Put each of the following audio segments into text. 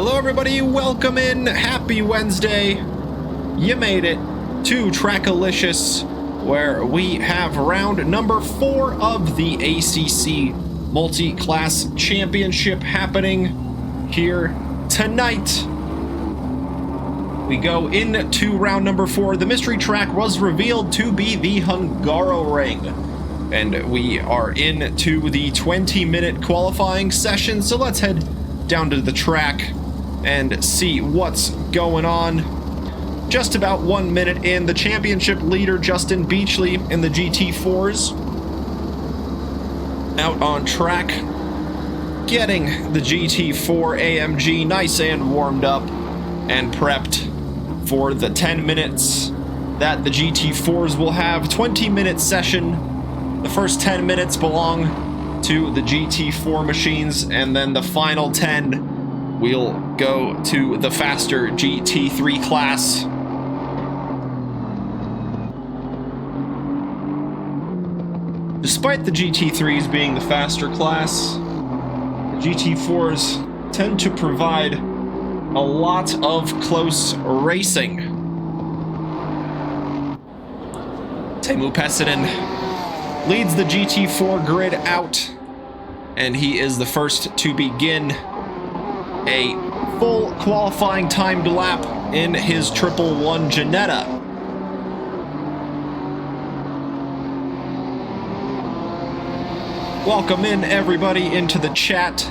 Hello everybody, welcome in, happy Wednesday. You made it to Trackalicious, where we have round number 4 of the ACC Multiclass Championship happening here tonight. We go into round number 4. The mystery track was revealed to be the Hungaroring, and we are into the 20-minute qualifying session, so let's head down to the track and see what's going on. Just about 1 minute in, the championship leader Justin Beachley in the GT4s out on track, getting the GT4 AMG nice and warmed up and prepped for the 10 minutes that the GT4s will have. 20-minute session. The first 10 minutes belong to the GT4 machines, and then the final 10 will go to the faster GT3 class. Despite the GT3s being the faster class, the GT4s tend to provide a lot of close racing. Teemu Pesinen leads the GT4 grid out, and he is the first to begin a full qualifying timed lap in his 111 Jetta. Welcome in everybody into the chat.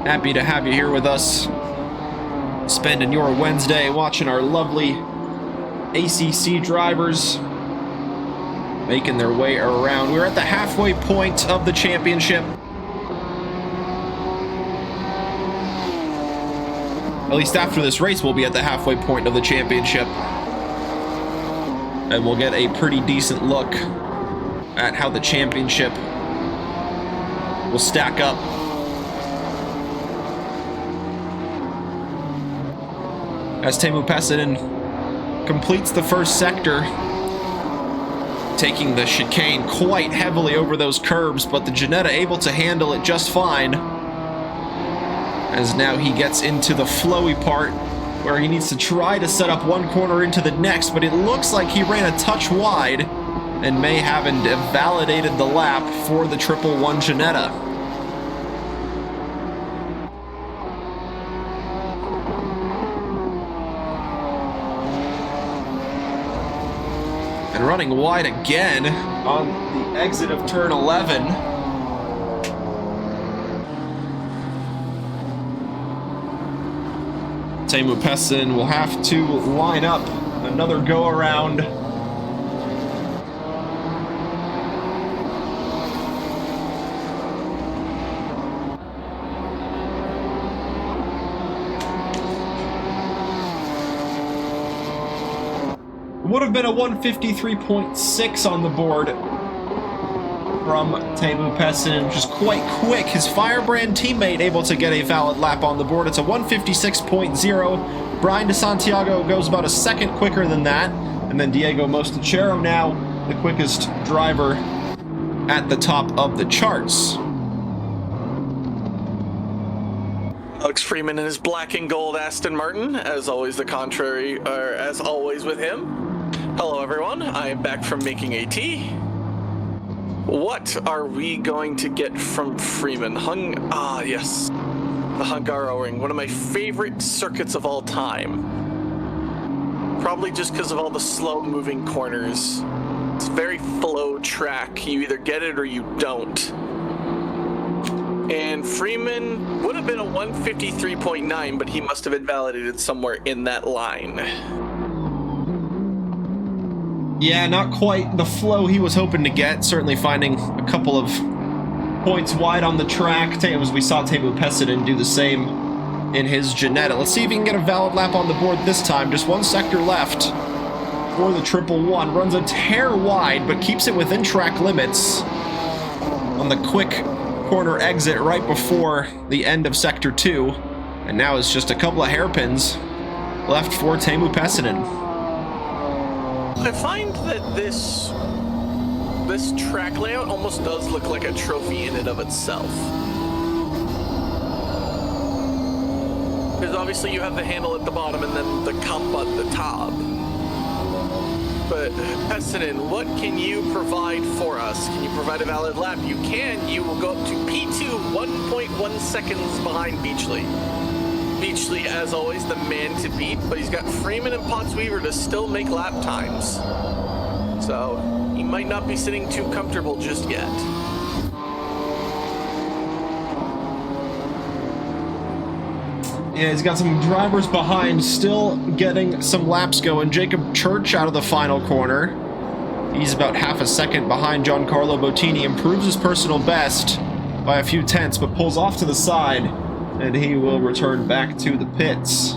Happy to have you here with us, spending your Wednesday watching our lovely ACC drivers making their way around. We're at the halfway point of the championship. At least after this race, we'll be at the halfway point of the championship. And we'll get a pretty decent look at how the championship will stack up. As Teemu Pesinen completes the first sector, taking the chicane quite heavily over those curbs, but the Jetta able to handle it just fine, as now he gets into the flowy part where he needs to try to set up one corner into the next, but it looks like he ran a touch wide and may have invalidated the lap for the 111 Jetta. And running wide again on the exit of turn 11. Teemu Pesinen will have to line up another go around. It would have been a 153.6 on the board from Teemu Pesinen, which is quite quick. His Firebrand teammate able to get a valid lap on the board. It's a 156.0. Brian DeSantiago goes about a second quicker than that. And then Diego Mostachero now the quickest driver at the top of the charts. Alex Freeman in his black and gold Aston Martin, as always the contrary, or as always with him. Hello everyone, I am back from making AT. What are we going to get from Freeman? Yes. The Hungaroring, one of my favorite circuits of all time. Probably just because of all the slow-moving corners. It's a very flow track. You either get it or you don't. And Freeman would have been a 153.9, but he must have invalidated somewhere in that line. Yeah, not quite the flow he was hoping to get. Certainly finding a couple of points wide on the track. As we saw Teemu Pesinen do the same in his Jetta. Let's see if he can get a valid lap on the board this time. Just one sector left for the 111. Runs a tear wide, but keeps it within track limits on the quick corner exit right before the end of Sector 2. And now it's just a couple of hairpins left for Teemu Pesinen. I find that this track layout almost does look like a trophy in and of itself. Because obviously you have the handle at the bottom and then the cup at the top. But Pessinen, what can you provide for us? Can you provide a valid lap? You can. You will go up to P2, 1.1 seconds behind Beachley. Beachley, as always, the man to beat, but he's got Freeman and Pottsweaver to still make lap times. So he might not be sitting too comfortable just yet. Yeah, he's got some drivers behind, still getting some laps going. Jacob Church out of the final corner. He's about half a second behind Giancarlo Bottini, improves his personal best by a few tenths, but pulls off to the side, and he will return back to the pits.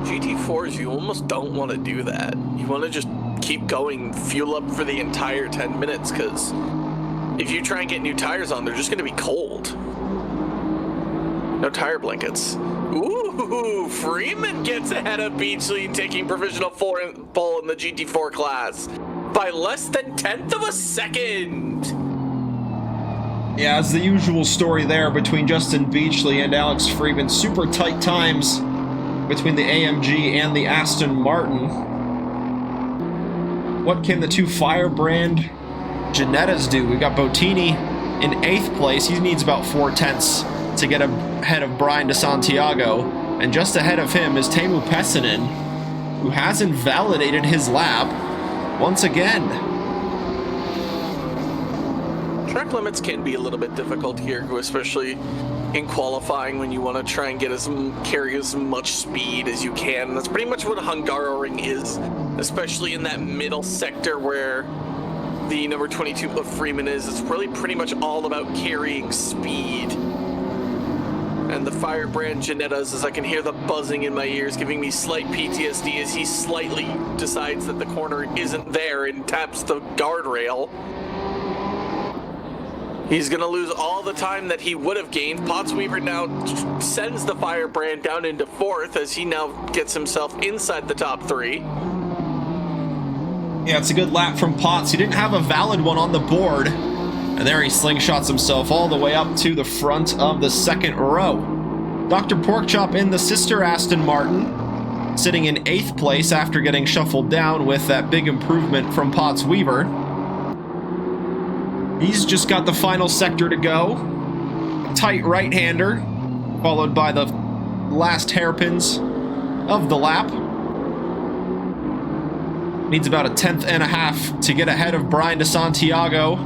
GT4s, you almost don't want to do that. You want to just keep going, fuel up for the entire 10 minutes, because if you try and get new tires on, they're just going to be cold. No tire blankets. Ooh, Freeman gets ahead of Beachley, taking provisional pole in the GT4 class by less than 1/10 of a second. Yeah, it's the usual story there between Justin Beachley and Alex Freeman. Super tight times between the AMG and the Aston Martin. What can the two Firebrand Ginettas do? We got Bottini in 8th place. He needs about 4/10 to get ahead of Brian DeSantiago. And just ahead of him is Teemu Pessinen, who has invalidated his lap once again. Track limits can be a little bit difficult here, especially in qualifying when you want to try and carry as much speed as you can. And that's pretty much what Hungaroring is, especially in that middle sector where the number 22 of Freeman is. It's really pretty much all about carrying speed. And the Firebrand Ginettas, as I can hear the buzzing in my ears, giving me slight PTSD as he slightly decides that the corner isn't there and taps the guardrail. He's going to lose all the time that he would have gained. Pottsweaver now sends the Firebrand down into 4th as he now gets himself inside the top 3. Yeah, it's a good lap from Potts. He didn't have a valid one on the board. And there he slingshots himself all the way up to the front of the second row. Dr. Porkchop in the sister Aston Martin, sitting in 8th place after getting shuffled down with that big improvement from Pottsweaver. He's just got the final sector to go. Tight right-hander, followed by the last hairpins of the lap. Needs about 1/10.5 to get ahead of Brian DeSantiago.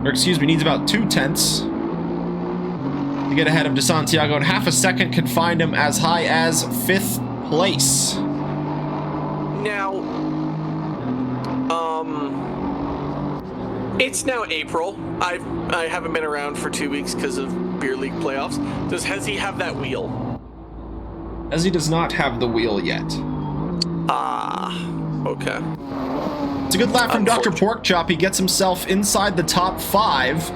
Or excuse me, needs about 2/10 to get ahead of DeSantiago, and half a second can find him as high as 5th place. Now, it's now April. I haven't been around for 2 weeks because of Beer League playoffs. Has he have that wheel? As he does not have the wheel yet. Ah, okay. It's a good lap from Dr. Porkchop. He gets himself inside the top 5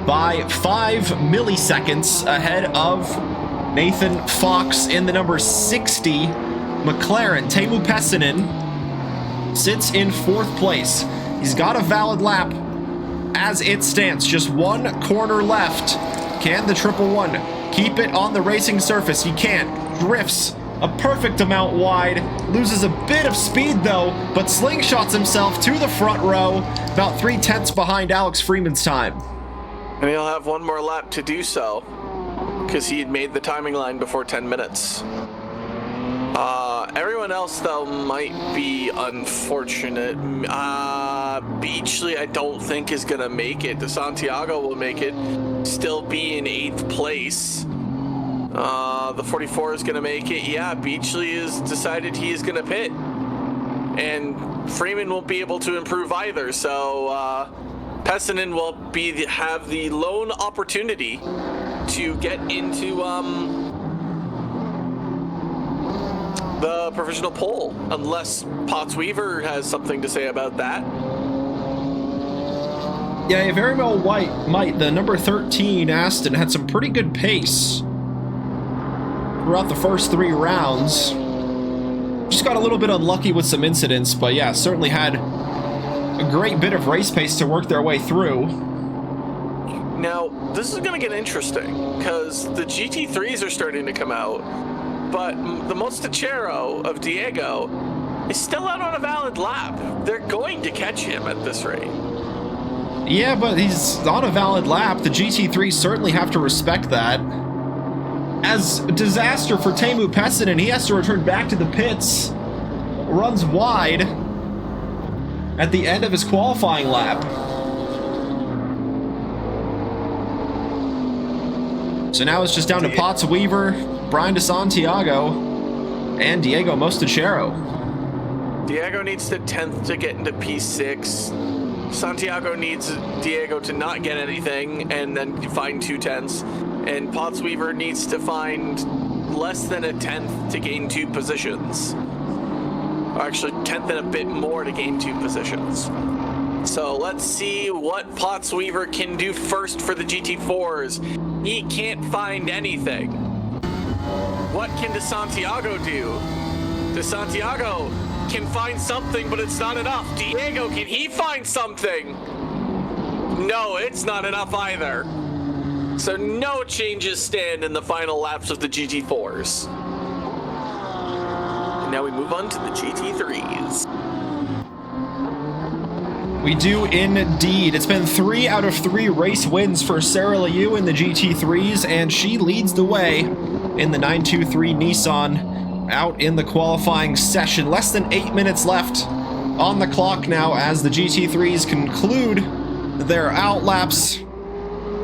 by 5 milliseconds ahead of Nathan Fox in the number 60 McLaren. Teemu Pessinen sits in 4th place. He's got a valid lap as it stands. Just one corner left. Can the 111 keep it on the racing surface? He can't. Drifts a perfect amount wide, loses a bit of speed though, but slingshots himself to the front row, about 3/10 behind Alex Freeman's time. And he'll have one more lap to do so, because he had made the timing line before 10 minutes. Everyone else though might be unfortunate. Beachley I don't think is gonna make it. DeSantiago will make it, still be in 8th place. The 44 is going to make it. Yeah, Beachley has decided he is going to pit. And Freeman won't be able to improve either. So Pessinen will have the lone opportunity to get into the provisional pole. Unless Pottsweaver has something to say about that. Yeah, he very well might. The number 13 Aston had some pretty good pace throughout the first 3 rounds. Just got a little bit unlucky with some incidents, but yeah, certainly had a great bit of race pace to work their way through. Now, this is going to get interesting, because the GT3s are starting to come out, but the Mostachero of Diego is still out on a valid lap. They're going to catch him at this rate. Yeah, but he's on a valid lap. The GT3s certainly have to respect that. As a disaster for Teemu Pessinen, he has to return back to the pits. Runs wide at the end of his qualifying lap. So now it's just down to Potts Weaver, Brian DeSantiago, and Diego Mostachero. Diego needs the 10th to get into P6. Santiago needs Diego to not get anything and then find 2 tenths. And Potts Weaver needs to find less than a 10th to gain 2 positions. Or actually, 10th and a bit more to gain 2 positions. So let's see what Potts Weaver can do first for the GT4s. He can't find anything. What can DeSantiago do? DeSantiago can find something, but it's not enough. Diego, can he find something? No, it's not enough either. So no changes stand in the final laps of the GT4s. And now we move on to the GT3s. We do indeed. It's been 3 out of 3 race wins for Sarah Liu in the GT3s, and she leads the way in the 923 Nissan out in the qualifying session. Less than 8 minutes left on the clock now as the GT3s conclude their outlaps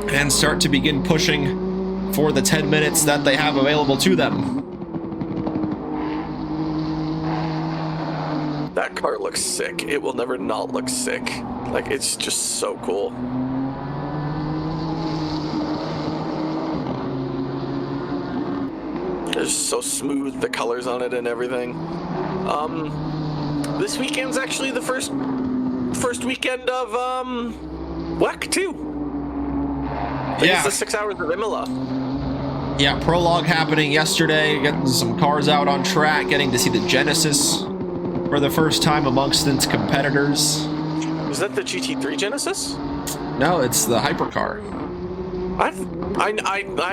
and start to begin pushing for the 10 minutes that they have available to them. That car looks sick. It will never not look sick. Like, it's just so cool. It's so smooth, the colors on it and everything. This weekend's actually the first weekend of WEC too. Yeah. It's the 6 hours of Imola. Yeah, prologue happening yesterday, getting some cars out on track, getting to see the Genesis for the first time amongst its competitors. Is that the GT3 Genesis? No, it's the hypercar. I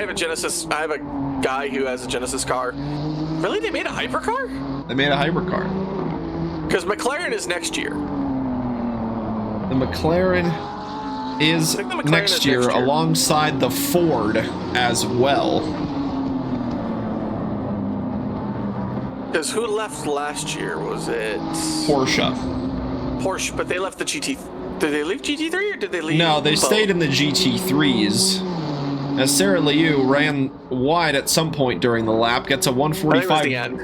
have a Genesis. I have a guy who has a Genesis car. Really? They made a hypercar? They made a hypercar. Because McLaren is next year. The McLaren is next year alongside the Ford as well. Because who left last year? Was it Porsche, but they left the GT. Did they leave GT3 or did they leave? No, they stayed in the GT3s. As Sarah Liu ran wide at some point during the lap, gets a 145. I think it was the end.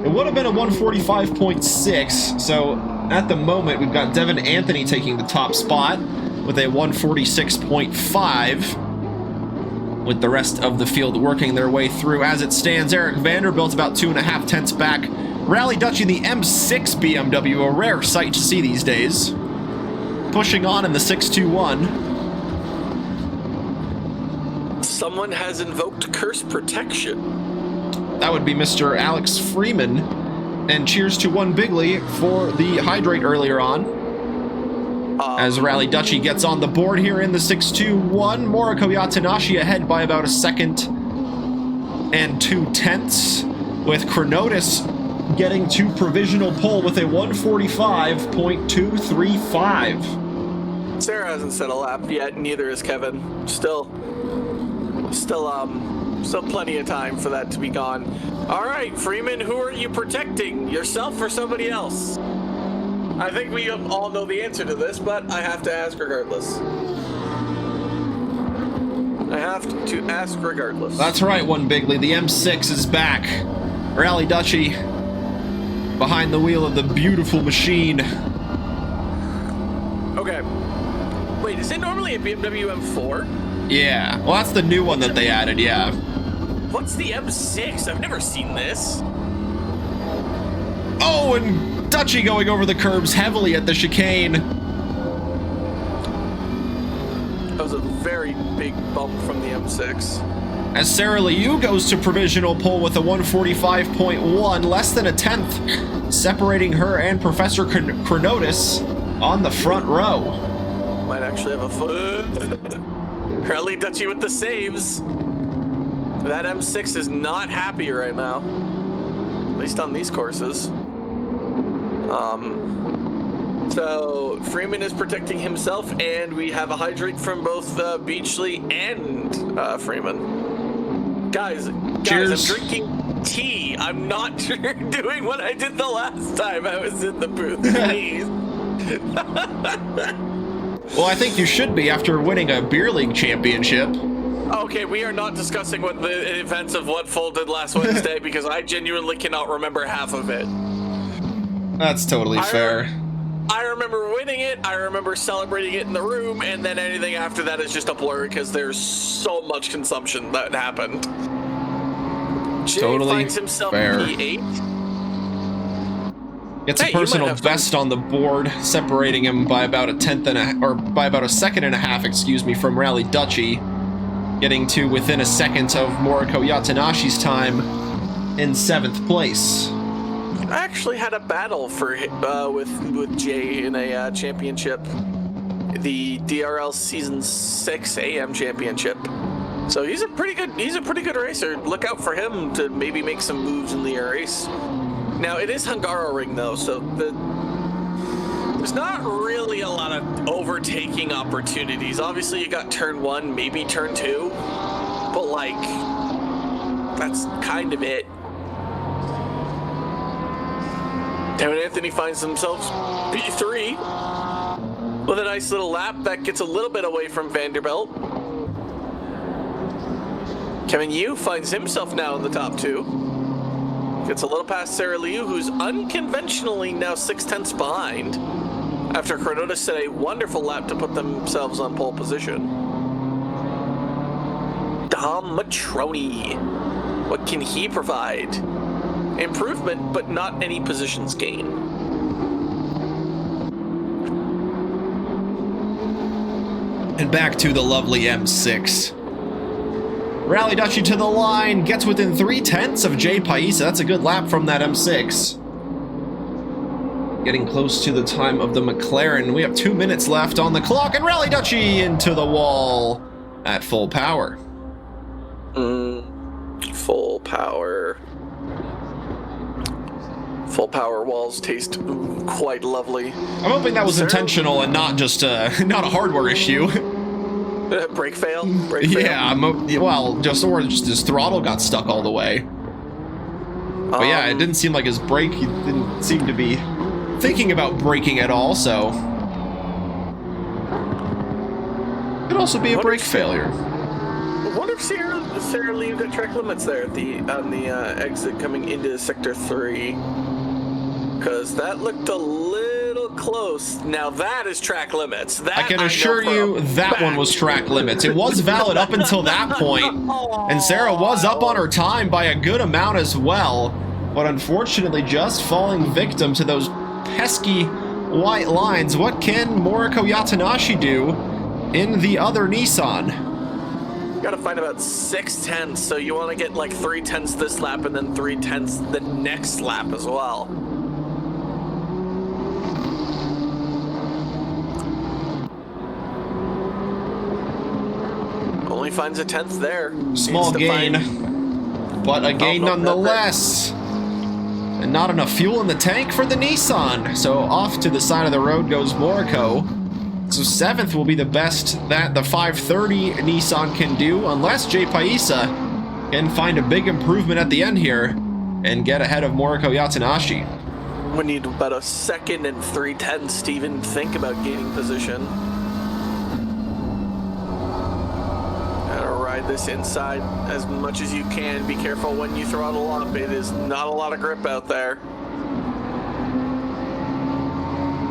It would have been a 145.6. So at the moment, we've got Devin Anthony taking the top spot with a 146.5. With the rest of the field working their way through. As it stands, Eric Vanderbilt's about 2.5 tenths back. Rally Dutchie, the M6 BMW, a rare sight to see these days. Pushing on in the 621. Someone has invoked curse protection. That would be Mr. Alex Freeman. And cheers to one Bigley for the hydrate earlier on. As Rally Dutchie gets on the board here in the 621, Moriko Yatanashi ahead by about 1 second and 2 tenths, with Chronotis getting to provisional pole with a 145.235. Sarah hasn't set a lap yet, neither has Kevin. Still plenty of time for that to be gone. All right, Freeman, who are you protecting, yourself or somebody else? I think we all know the answer to this, but I have to ask regardless. That's right, one Bigley. The M6 is back. Rally Dutchie behind the wheel of the beautiful machine. Okay. Wait, is it normally a BMW M4? Yeah. Well, that's the new one that they added, yeah. What's the M6? I've never seen this. Oh, and Dutchie going over the curbs heavily at the chicane. That was a very big bump from the M6. As Sarah Liu goes to provisional pole with a 145.1, less than a tenth, separating her and Professor Chronotis on the front row. Might actually have a foot. Rally Dutchy with the saves. That M6 is not happy right now. At least on these courses. So Freeman is protecting himself, and we have a hydrate from both Beachley and Freeman. Guys, Cheers. I'm drinking tea. I'm not doing what I did the last time I was in the booth. Please. Well, I think you should be after winning a beer league championship. Okay, we are not discussing what the events of what folded last Wednesday because I genuinely cannot remember half of it. That's totally fair. I remember winning it, I remember celebrating it in the room, and then anything after that is just a blur because there's so much consumption that happened. Jay Totally finds himself fair. P8. Gets a personal best on the board, separating him by about a second and a half, from Rally Dutchy, getting to within a second of Moriko Yatanashi's time in 7th place. I actually had a battle with Jay in a championship, the DRL Season 6 AM Championship. So he's a pretty good racer. Look out for him to maybe make some moves in the race. Now it is Hungaroring though, so there's not really a lot of overtaking opportunities. Obviously you got turn 1, maybe turn 2, but like that's kind of it. Devin Anthony finds themselves P3 with a nice little lap that gets a little bit away from Vanderbilt. Kevin Yu finds himself now in the top 2. Gets a little past Sarah Liu, who's unconventionally now 6/10 behind after Cronotis set a wonderful lap to put themselves on pole position. Dom Matroni, what can he provide? Improvement, but not any positions gain. And back to the lovely M6. Rally Dutchy to the line, gets within 3/10 of Jay Paisa. That's a good lap from that M6. Getting close to the time of the McLaren. We have 2 minutes left on the clock, and Rally Dutchy into the wall at full power. Full power. Full power walls taste quite lovely. I'm hoping that was intentional and not just not a hardware issue. Brake fail? Yeah, just his throttle got stuck all the way. But yeah, it didn't seem like his brake, he didn't seem to be thinking about braking at all, so. Could also be a brake failure. I wonder if Sarah Lee got track limits there on the exit coming into Sector 3. Because that looked a little close. Now that is track limits. That I can assure you that one was track limits. It was valid up until that point, and Sarah was up on her time by a good amount as well, but unfortunately just falling victim to those pesky white lines. What can Moriko Yatanashi do in the other Nissan? You gotta find about 6/10, so you want to get like 3/10 this lap and then 3/10 the next lap as well. Only finds a 10th there. Small gain, but a gain nonetheless. And not enough fuel in the tank for the Nissan. So off to the side of the road goes Moriko. So 7th will be the best that the 530 Nissan can do, unless Jay Paisa can find a big improvement at the end here and get ahead of Moriko Yatanashi. We need about a second and 3/10 to even think about gaining position. Ride this inside as much as you can. Be careful when you throttle up. It is not a lot of grip out there.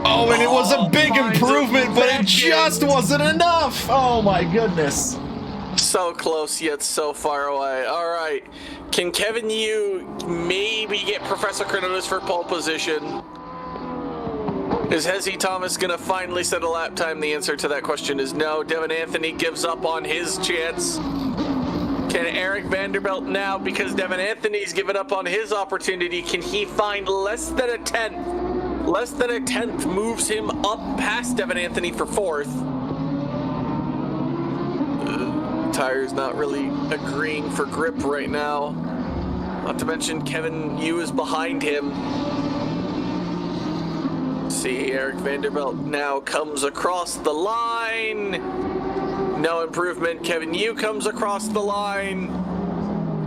Oh, and it was a big improvement, but it just wasn't enough. Oh my goodness. So close yet so far away. All right. Can Kevin Yu maybe get Professor Cronotis for pole position? Is Hezzy Thomas going to finally set a lap time? The answer to that question is no. Devin Anthony gives up on his chance. Can Eric Vanderbilt now, because Devin Anthony's given up on his opportunity, can he find less than a 10th Less than a tenth moves him up past Devin Anthony for fourth. Tire's not really agreeing for grip right now. Not to mention Kevin Yu is behind him. See, Eric Vanderbilt now comes across the line. No improvement. Kevin Yu comes across the line.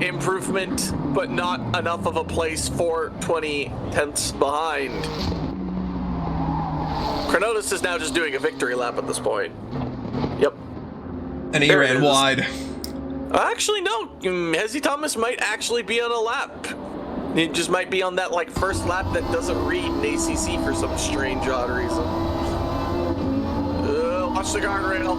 Improvement, but not enough of a place for 20 tenths behind. Chronotis is now just doing a victory lap at this point. Yep. And he ran wide. Actually, no. Hezzy Thomas might actually be on a lap. It just might be on that first lap that doesn't read in ACC for some strange, odd reason. Watch the guardrail.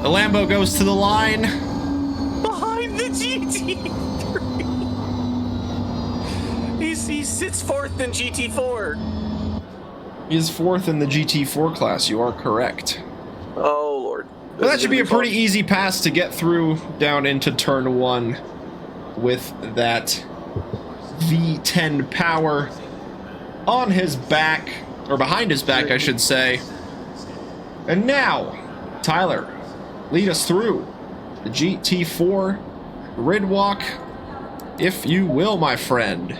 The Lambo goes to the line. Behind the GT3. He sits fourth in GT4. He is fourth in the GT4 class. You are correct. Oh, Lord. Well, that should be a pretty easy pass to get through down into turn 1 with that V10 power on his back, or behind his back, I should say. And now, Tyler, lead us through the GT4 grid walk, if you will, my friend.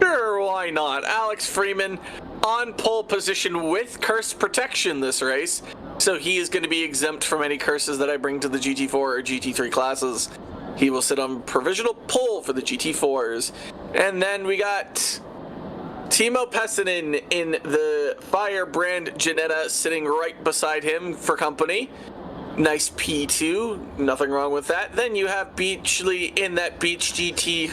Sure, why not? Alex Freeman on pole position with curse protection this race. So he is going to be exempt from any curses that I bring to the GT4 or GT3 classes. He will sit on provisional pole for the GT4s. And then we got Timo Pessinen in the Firebrand Janetta sitting right beside him for company. Nice P2, nothing wrong with that. Then you have Beachley in that Beach GT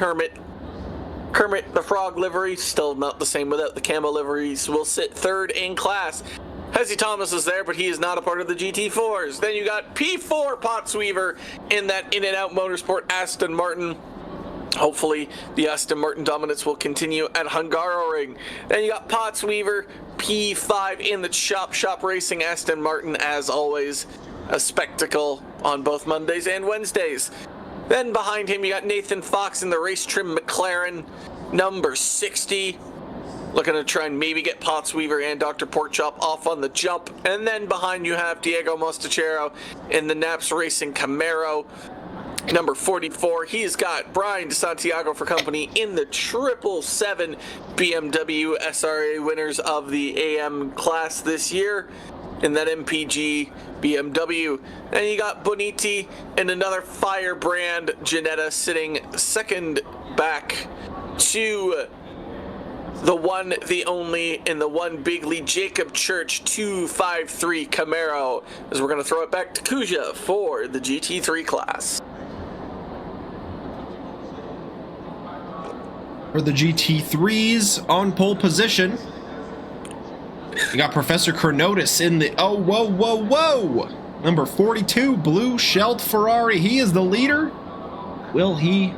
Kermit the Frog livery, still not the same without the camo liveries, will sit third in class. Hezzy Thomas is there, but he is not a part of the GT4s. Then you got P4 Potsweaver in that In-N-Out Motorsport Aston Martin. Hopefully, the Aston Martin dominance will continue at Hungaroring. Then you got Potsweaver, P5 in the Chop Shop Racing Aston Martin, as always. A spectacle on both Mondays and Wednesdays. Then behind him, you got Nathan Fox in the Race Trim McLaren, number 60. Looking to try and maybe get Potsweaver and Dr. Porkchop off on the jump. And then behind you have Diego Mostachero in the Naps Racing Camaro, number 44. He's got Brian DeSantiago for company in the 777 BMW SRA winners of the AM class this year in that MPG BMW. And you got Boniti and another Firebrand Janetta sitting second back to the one, the only, in the one bigly Jacob Church 253 Camaro, as we're going to throw it back to Kuja for the GT3 class. For the GT3s on pole position, you got Professor Chronotis in the, oh, whoa, number 42, blue shelled Ferrari. He is the leader. Will he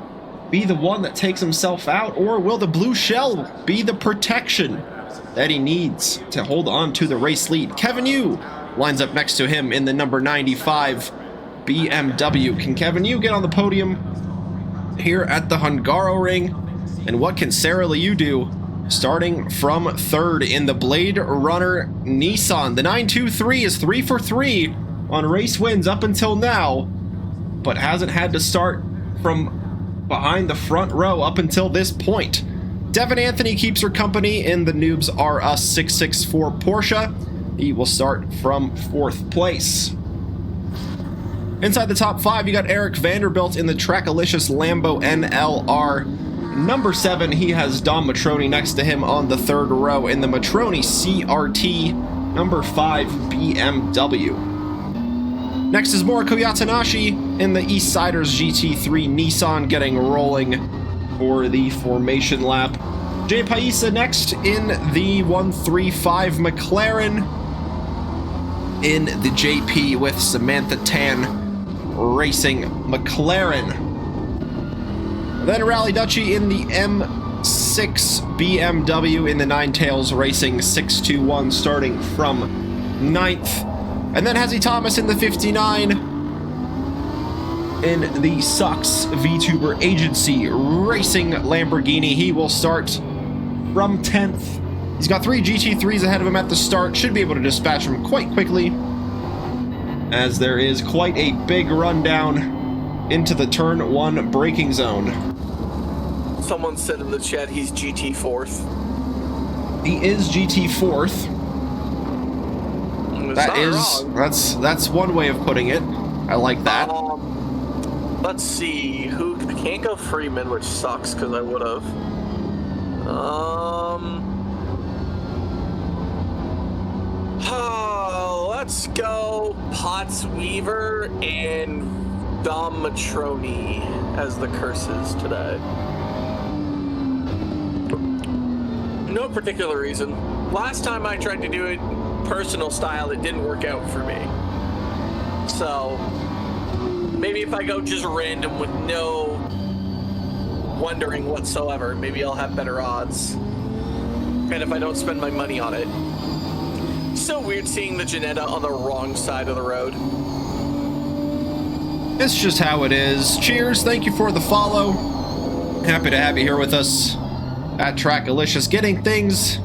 be the one that takes himself out, or will the blue shell be the protection that he needs to hold on to the race lead? Kevin Yu lines up next to him in the number 95 BMW. Can Kevin Yu get on the podium here at the Hungaroring? And what can Sarah Liu do? Starting from third in the Blade Runner Nissan. The 923 is 3 for 3 on race wins up until now, but hasn't had to start from behind the front row up until this point. Devin Anthony keeps her company in the Noobs R Us 664 Porsche. He will start from 4th place. Inside the top 5, you got Eric Vanderbilt in the Trackalicious Lambo NLR. Number 7, he has Dom Matroni next to him on the 3rd row in the Matroni CRT. Number 5 BMW. Next is Moriko Yatanashi in the Eastsiders GT3 Nissan, getting rolling for the formation lap. Jay Paisa next in the 135 McLaren in the JP with Samantha Tan racing McLaren. Then Rally Dutchy in the M6 BMW in the Nine Tails Racing 621, starting from 9th. And then Hezzy Thomas in the 59 in the Sucks VTuber Agency Racing Lamborghini. He will start from 10th. He's got 3 GT3s ahead of him at the start. Should be able to dispatch him quite quickly, as there is quite a big rundown into the turn 1 braking zone. Someone said in the chat he's GT 4th. He is GT 4th. That's one way of putting it. I like that. Let's see. I can't go Freeman, which sucks because I would have. Let's go Potts Weaver and Dom Matroni as the curses today. No particular reason. Last time I tried to do it personal style, it didn't work out for me. So maybe if I go just random with no wondering whatsoever, maybe I'll have better odds. And if I don't spend my money on it. So weird seeing the Janetta on the wrong side of the road. It's just how it is. Cheers, thank you for the follow. Happy to have you here with us at Trackalicious, getting things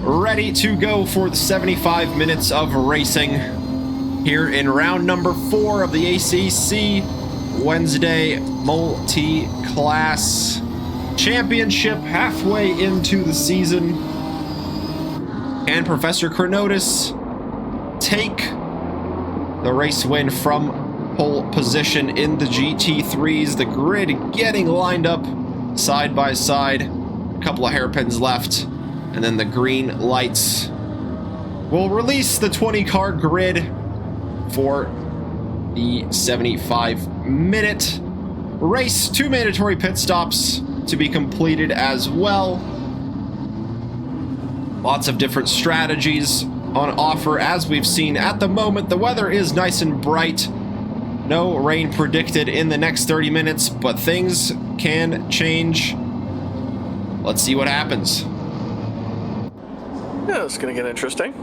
ready to go for the 75 minutes of racing here in round number 4 of the ACC Wednesday Multiclass Championship, halfway into the season. And Professor Chronotis take the race win from pole position in the GT3s. The grid getting lined up side by side. A couple of hairpins left. And then the green lights will release the 20-car grid for the 75-minute race. 2 mandatory pit stops to be completed as well. Lots of different strategies on offer, as we've seen at the moment. The weather is nice and bright. No rain predicted in the next 30 minutes, but things can change. Let's see what happens. Yeah, it's going to get interesting.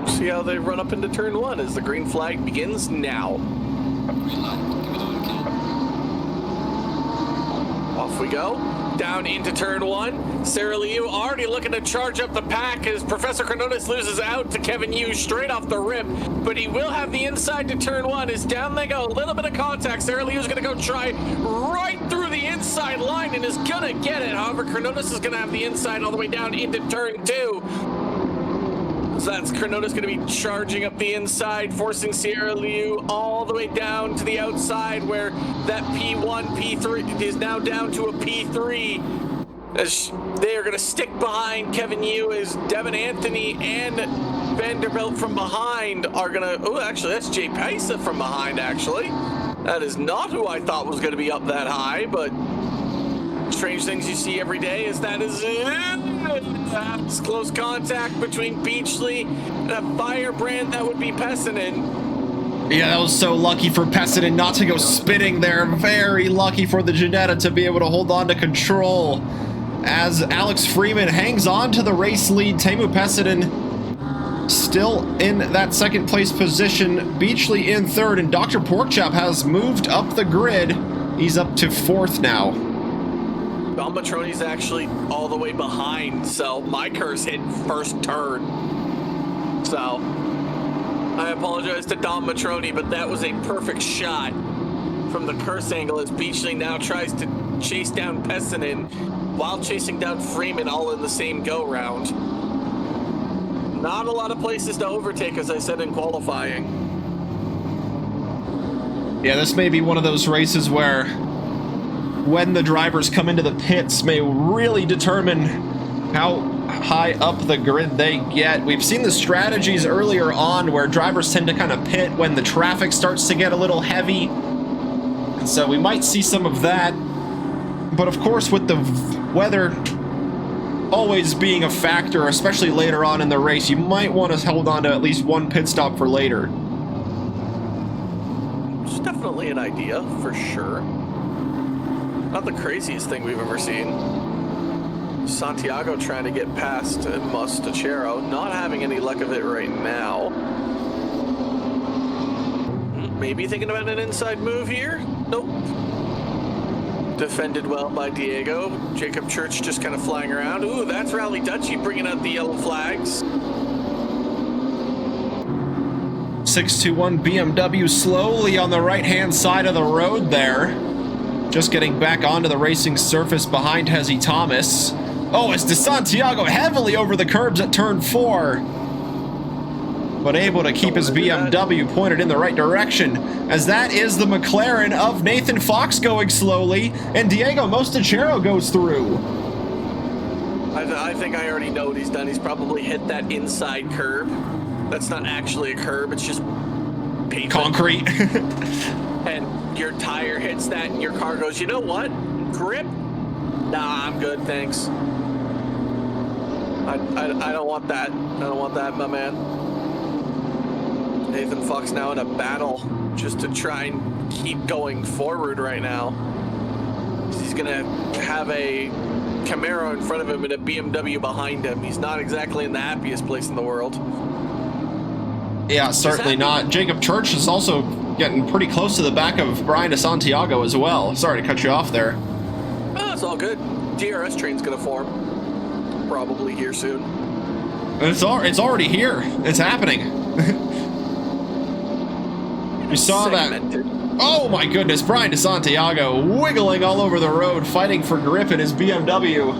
See how they run up into turn 1 as the green flag begins now. Off we go. Down into turn 1. Sarah Liu already looking to charge up the pack as Professor Chronotis loses out to Kevin Yu straight off the rip, but he will have the inside to turn 1 as down they go. A little bit of contact. Sarah Liu is going to go try right through the inside line and is going to get it. However, Chronotis is going to have the inside all the way down into turn 2. So that's Chronotis going to be charging up the inside, forcing Sierra Liu all the way down to the outside, where that P1, P3 is now down to a P3. As they are going to stick behind Kevin Yu, as Devin Anthony and Vanderbilt from behind are going to... Oh, actually, that's Jay Paisa from behind, actually. That is not who I thought was going to be up that high, but... Strange things you see every day is that is it's close contact between Beachley and a firebrand that would be Pessinen. Yeah, that was so lucky for Pessinen not to go spinning there. Very lucky for the Janetta to be able to hold on to control as Alex Freeman hangs on to the race lead. Teemu Pessinen still in that second place position. Beachley in third, and Dr. Porkchop has moved up the grid. He's up to 4th now. Dom Matroni's actually all the way behind, so my curse hit first turn. So, I apologize to Dom Matroni, but that was a perfect shot from the curse angle as Beachley now tries to chase down Pessinen while chasing down Freeman all in the same go-round. Not a lot of places to overtake, as I said in qualifying. Yeah, this may be one of those races where when the drivers come into the pits may really determine how high up the grid they get. We've seen the strategies earlier on where drivers tend to kind of pit when the traffic starts to get a little heavy. And so we might see some of that. But of course, with the weather always being a factor, especially later on in the race, you might want to hold on to at least one pit stop for later. It's definitely an idea, for sure. Not the craziest thing we've ever seen. Santiago trying to get past Mostachero, not having any luck of it right now. maybe thinking about an inside move here. Nope. Defended well by Diego. Jacob Church just kind of flying around. Ooh, that's Rally Dutchy bringing out the yellow flags. 621 BMW slowly on the right-hand side of the road there. Just getting back onto the racing surface behind Hezzy Thomas. Oh, it's DeSantiago heavily over the curbs at turn 4. But able to keep his BMW pointed in the right direction, as that is the McLaren of Nathan Fox going slowly, and Diego Mostachero goes through. I think I already know what he's done. He's probably hit that inside curb. That's not actually a curb, it's just pavement. Concrete. And your tire hits that and your car goes, you know what? Grip? Nah, I'm good, thanks. I don't want that. I don't want that, my man. Nathan Fox now in a battle just to try and keep going forward right now. He's gonna have a Camaro in front of him and a BMW behind him. He's not exactly in the happiest place in the world. Yeah, certainly not. Jacob Church is also getting pretty close to the back of Brian DeSantiago as well. Sorry to cut you off there. Oh, it's all good. DRS train's gonna form. Probably here soon. It's already here. It's happening. You saw segmented. That. Oh my goodness, Brian DeSantiago wiggling all over the road, fighting for grip in his BMW.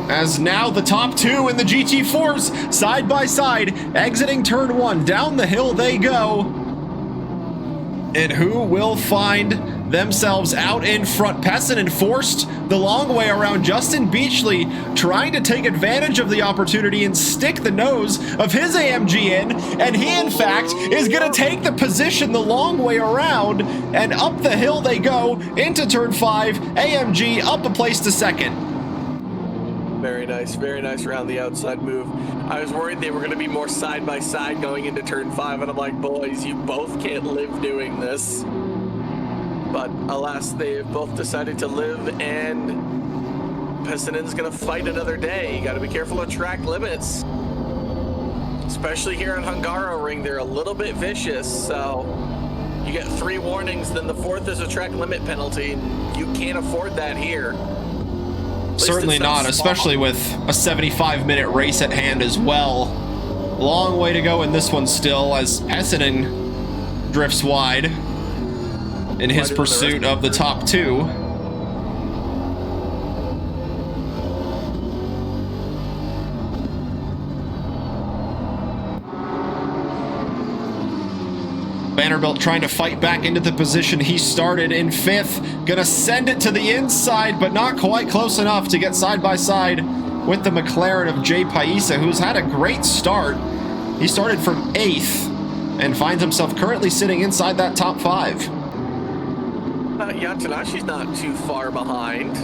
As now the top 2 in the GT4s, side by side, exiting turn 1, down the hill they go. And who will find themselves out in front? Pessinen forced the long way around. Justin Beachley trying to take advantage of the opportunity and stick the nose of his AMG in, and he in fact is going to take the position the long way around, and up the hill they go into turn 5. AMG up a place to second. Very nice around the outside move. I was worried they were going to be more side by side going into turn 5, and I'm like, boys, you both can't live doing this. But alas, they've both decided to live, and Pessinen's going to fight another day. You got to be careful of track limits. Especially here on Hungaroring, they're a little bit vicious, so you get 3 warnings, then the 4th is a track limit penalty, and you can't afford that here. Certainly not, especially with a 75-minute race at hand as well. Long way to go in this one still, as Pessinen drifts wide in his pursuit of the top 2. Vanderbilt trying to fight back into the position he started in 5th. Gonna send it to the inside, but not quite close enough to get side by side with the McLaren of Jay Paisa, who's had a great start. He started from 8th and finds himself currently sitting inside that top 5. Yeah, Tanashi's not too far behind.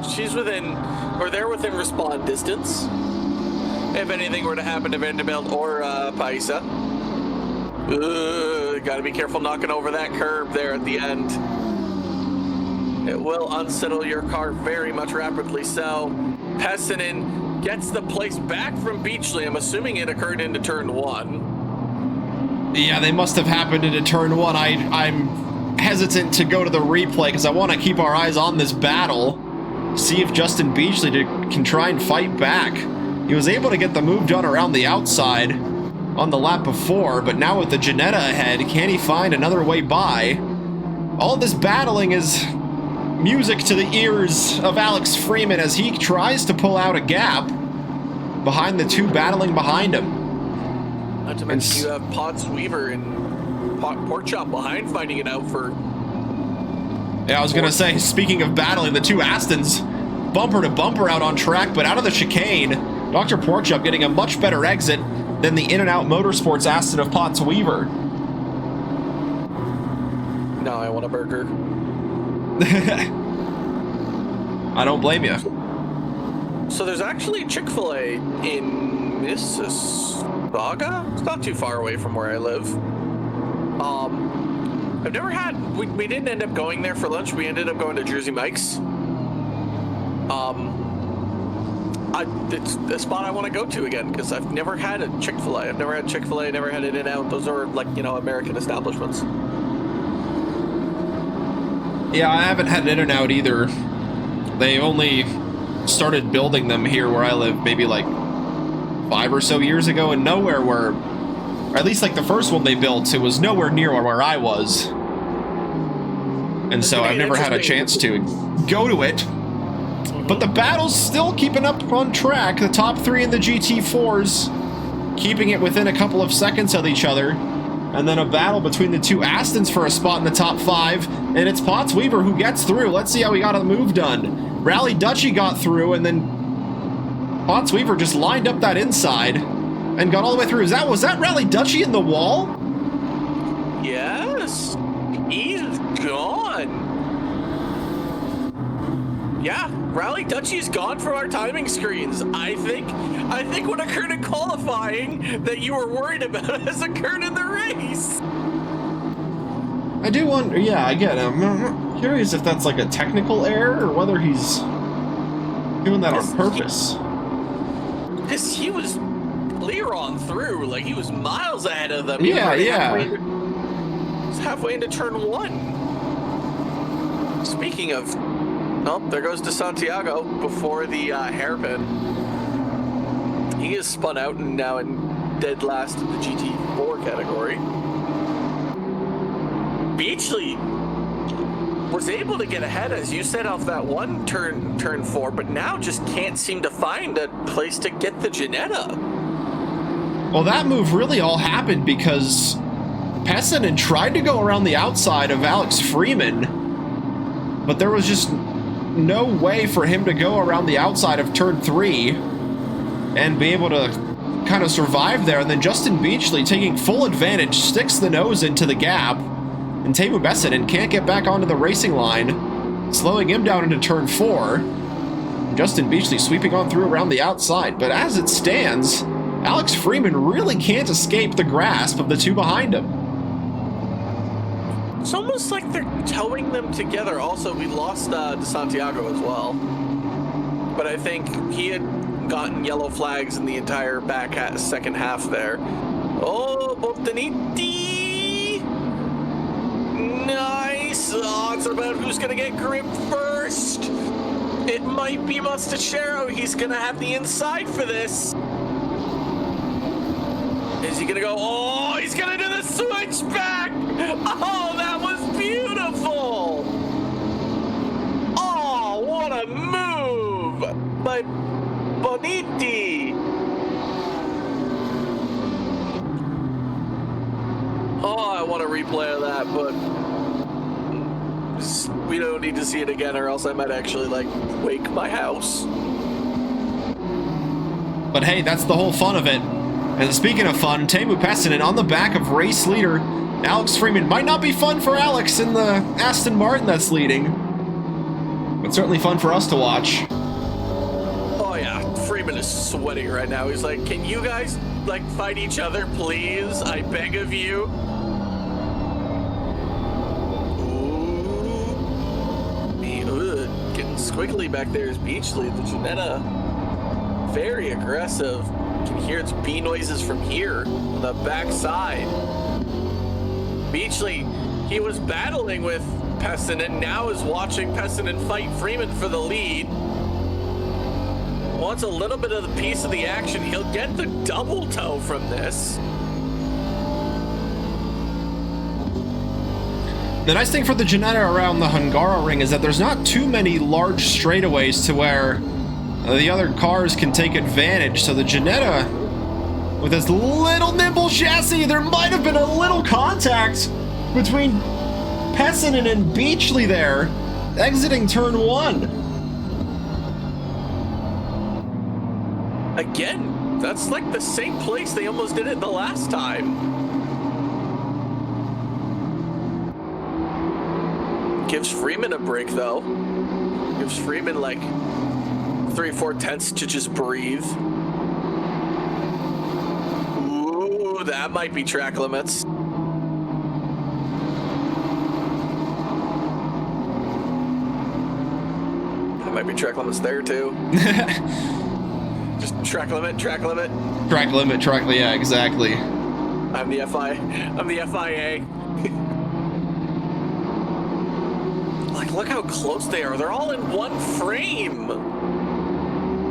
She's within, or they're within respawn distance. If anything were to happen to Vanderbilt or Paisa. Gotta be careful knocking over that curb there at the end. It will unsettle your car very much rapidly so. Pessinen gets the place back from Beachley. I'm assuming it occurred into turn 1. Yeah, they must have happened into turn 1. I'm hesitant to go to the replay because I want to keep our eyes on this battle. See if Justin Beachley can try and fight back. He was able to get the move done around the outside on the lap before, but now with the Ginetta ahead, can he find another way by? All this battling is music to the ears of Alex Freeman as he tries to pull out a gap behind the 2 battling behind him. Not to mention you have Potts Weaver and Pork Chop behind fighting it out for... Yeah, I was going to say, speaking of battling, the 2 Astons bumper to bumper out on track, but out of the chicane, Dr. Porkchop getting a much better exit than the In-N-Out Motorsports Aston of Potts Weaver. Now I want a burger. I don't blame you. So there's actually Chick-fil-A in Mississauga? It's not too far away from where I live. I've never had... We didn't end up going there for lunch. We ended up going to Jersey Mike's. It's a spot I want to go to again because I've never had a Chick-fil-A. I've never had Chick-fil-A, never had In-N-Out. Those are like, American establishments. Yeah, I haven't had In-N-Out either. They only started building them here where I live maybe like 5 or so years ago, and nowhere where, or at least like the first one they built, it was nowhere near where I was. And so I've never had a chance to go to it. But the battle's still keeping up on track. The top 3 in the GT4s keeping it within a couple of seconds of each other. And then a battle between the 2 Astons for a spot in the top 5. And it's Potts Weaver who gets through. Let's see how he got a move done. Rally Dutchie got through, and then Potts Weaver just lined up that inside and got all the way through. Was that Rally Dutchie in the wall? Yes. He's gone. Yeah, Rally Dutchie's gone from our timing screens. I think what occurred in qualifying that you were worried about has occurred in the race. I do wonder, yeah, I get it. I'm curious if that's like a technical error or whether he's doing that on purpose. Because he was clear on through, like he was miles ahead of them. Yeah. He's halfway into turn 1. Speaking of, oh, there goes De Santiago before the hairpin. He is spun out and now in dead last in the GT4 category. Beachley was able to get ahead, as you said, off that one turn 4, but now just can't seem to find a place to get the Ginetta. Well, that move really all happened because Pessinen tried to go around the outside of Alex Freeman, but there was just no way for him to go around the outside of turn 3 and be able to kind of survive there. And then Justin Beachley, taking full advantage, sticks the nose into the gap, and Teemu Pessinen can't get back onto the racing line, slowing him down into turn 4. Justin Beachley sweeping on through around the outside, but as it stands, Alex Freeman really can't escape the grasp of the 2 behind him. It's almost like they're towing them together. Also, we lost De Santiago as well. But I think he had gotten yellow flags in the entire second half there. Oh, Boltaniti! Nice! Oh, it's about who's going to get grip first. It might be Mustachero. He's going to have the inside for this. Is he going to go? Oh, he's going to do the switchback! Oh, that was beautiful! Oh, what a move by Boniti! Oh, I want a replay of that, but we don't need to see it again, or else I might actually, wake my house. But hey, that's the whole fun of it. And speaking of fun, Teemu Pessinen on the back of race leader Alex Freeman. Might not be fun for Alex in the Aston Martin that's leading, but certainly fun for us to watch. Oh yeah, Freeman is sweating right now. He's like, can you guys, fight each other, please? I beg of you. Ooh, getting squiggly back there is Beachley. The Ginetta, very aggressive. You can hear its bee noises from here on the back side. Beachley, he was battling with Pessinen, now is watching Pessinen fight Freeman for the lead. Wants a little bit of the piece of the action. He'll get the double toe from this. The nice thing for the Ginetta around the Hungaroring is that there's not too many large straightaways to where the other cars can take advantage. So the Ginetta, with this little nimble chassis, there might have been a little contact between Pessinen and Beachley there, exiting turn 1. Again, that's like the same place they almost did it the last time. Gives Freeman a break, though. Gives Freeman 3/4 tenths to just breathe. Ooh, that might be track limits. That might be track limits there, too. Just track limit. Track limit, yeah, exactly. I'm the FIA. Like, look how close they are. They're all in one frame.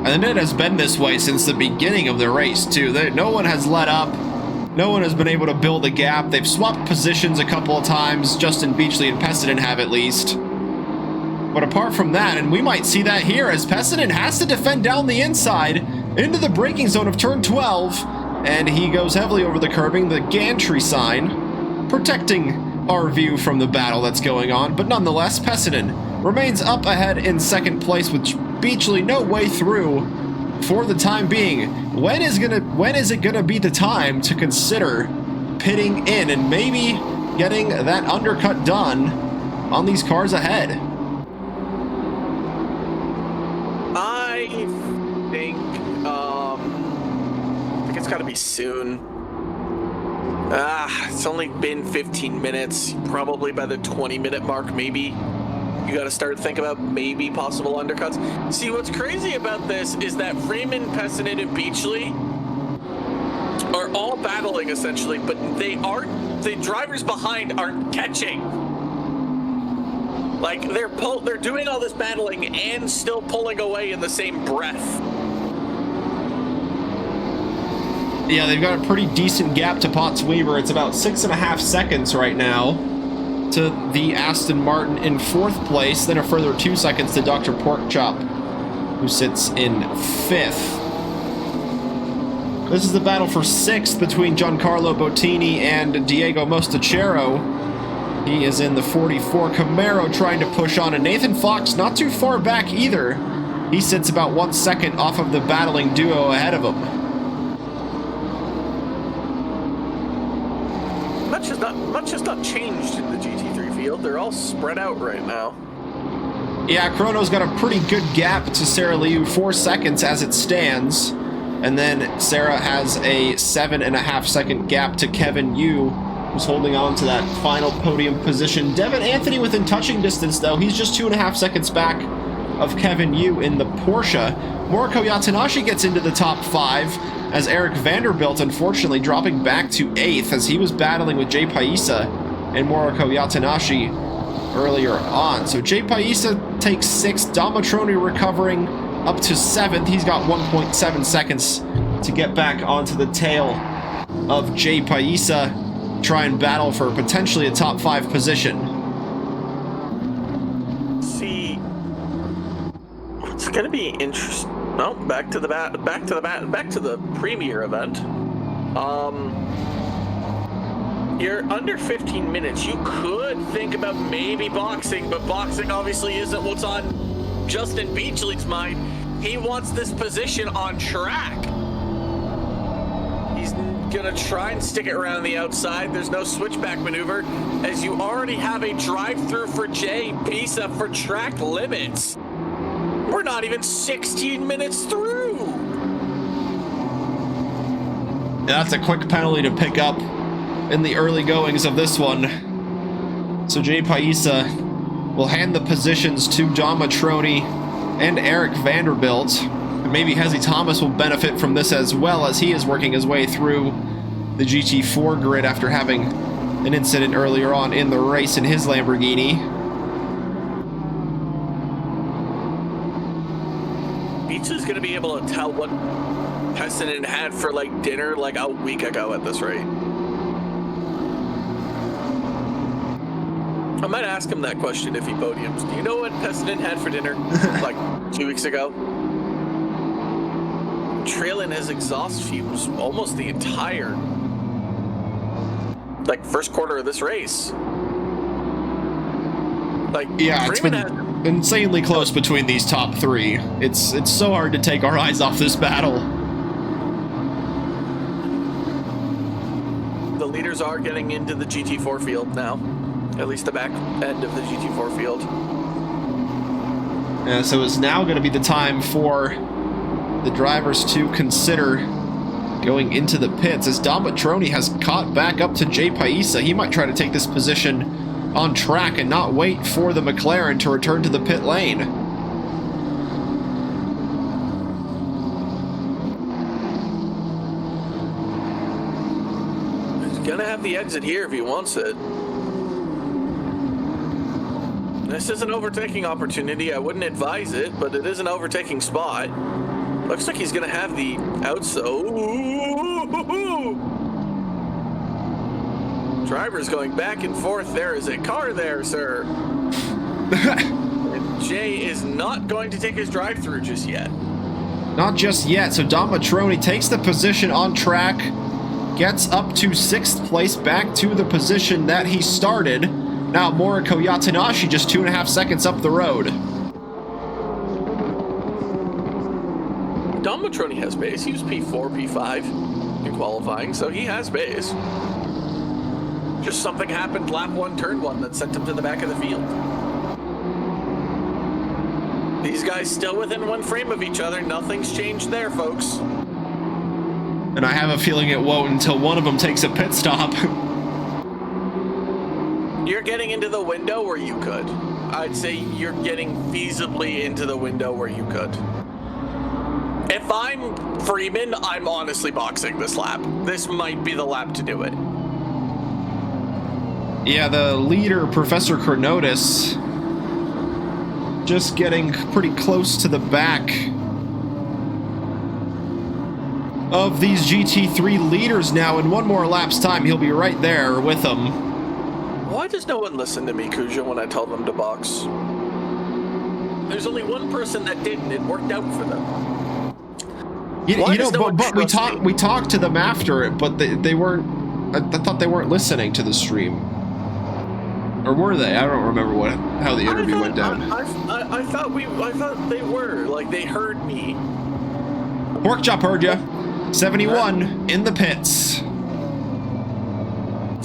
And it has been this way since the beginning of the race, too. No one has let up. No one has been able to build a gap. They've swapped positions a couple of times. Justin Beachley and Pessinen have, at least. But apart from that, and we might see that here, as Pessinen has to defend down the inside into the braking zone of turn 12, and he goes heavily over the curbing, the gantry sign, protecting our view from the battle that's going on. But nonetheless, Pessinen remains up ahead in second place with Beachley no way through for the time being. When is it gonna be the time to consider pitting in and maybe getting that undercut done on these cars ahead? I think it's got to be soon. It's only been 15 minutes. Probably by the 20-minute mark, maybe you got to start thinking about maybe possible undercuts. See, what's crazy about this is that Freeman, Pessinen, and Beachley are all battling essentially, but the drivers behind aren't catching. Like, they're doing all this battling and still pulling away in the same breath. Yeah, they've got a pretty decent gap to Potts Weaver. It's about 6.5 seconds right now to the Aston Martin in 4th place, then a further 2 seconds to Dr. Porkchop, who sits in 5th. This is the battle for 6th between Giancarlo Bottini and Diego Mostachero. He is in the 44 Camaro trying to push on, and Nathan Fox not too far back either. He sits about 1 second off of the battling duo ahead of him. Much has not changed in the GT3 field. They're all spread out right now. Yeah, Chrono's got a pretty good gap to Sarah Liu, 4 seconds as it stands. And then Sarah has a 7.5 second gap to Kevin Yu, who's holding on to that final podium position. Devin Anthony within touching distance, though. He's just 2.5 seconds back of Kevin Yu in the Porsche. Moriko Yatanashi gets into the top 5, as Eric Vanderbilt, unfortunately, dropping back to 8th as he was battling with Jay Paisa and Moriko Yatanashi earlier on. So Jay Paisa takes 6th, Dom Matroni recovering up to 7th. He's got 1.7 seconds to get back onto the tail of Jay Paisa, try and battle for potentially a top 5 position. See, it's gonna be interesting. No, back to the premier event. You're under 15 minutes. You could think about maybe boxing, but boxing obviously isn't what's on Justin Beachley's mind. He wants this position on track. He's gonna try and stick it around the outside. There's no switchback maneuver, as you already have a drive-through for Jay Paisa for track limits. We're not even 16 minutes through. Yeah, that's a quick penalty to pick up in the early goings of this one. So Jay Paisa will hand the positions to John Matroni and Eric Vanderbilt. And maybe Hezzy Thomas will benefit from this as well, as he is working his way through the GT4 grid after having an incident earlier on in the race in his Lamborghini. Beachley's going to be able to tell what Pessinen had for like dinner like a week ago at this rate. I might ask him that question if he podiums. Do you know what Pessinen had for dinner like 2 weeks ago? Trailing his exhaust fumes almost the entire first quarter of this race. Yeah, it's been insanely close between these top 3. It's so hard to take our eyes off this battle. The leaders are getting into the GT4 field now. At least the back end of the GT4 field. Yeah, so it's now going to be the time for the drivers to consider going into the pits, as Dom Matroni has caught back up to Jay Paisa. He might try to take this position on track and not wait for the McLaren to return to the pit lane. gonna have the exit here if he wants it. This is an overtaking opportunity. I wouldn't advise it, but it is an overtaking spot. Looks like he's gonna have the outside. Driver's going back and forth. There is a car there, sir. And Jay is not going to take his drive-through just yet. Not just yet. So Don Matroni takes the position on track, gets up to 6th place, back to the position that he started. Now Moriko Yatanashi just 2.5 seconds up the road. Don Matroni has pace. He was P4, P5 in qualifying, so he has pace. Just something happened lap 1, turn 1 that sent him to the back of the field. These guys still within 1 frame of each other. Nothing's changed there, folks. And I have a feeling it won't until one of them takes a pit stop. You're getting into the window where you could. I'd say you're getting feasibly into the window where you could. If I'm Freeman, I'm honestly boxing this lap. This might be the lap to do it. Yeah, the leader, Professor Chronotis, just getting pretty close to the back of these GT3 leaders now. In 1 more lap's time, he'll be right there with them. Why does no one listen to me, Kuja, when I tell them to box? There's only one person that didn't. It worked out for them. You know, but we talked to them after it, but they weren't. I thought they weren't listening to the stream, or were they? I don't remember how the interview went down. I thought they were. Like, they heard me. Pork Chop heard ya. 71 in the pits.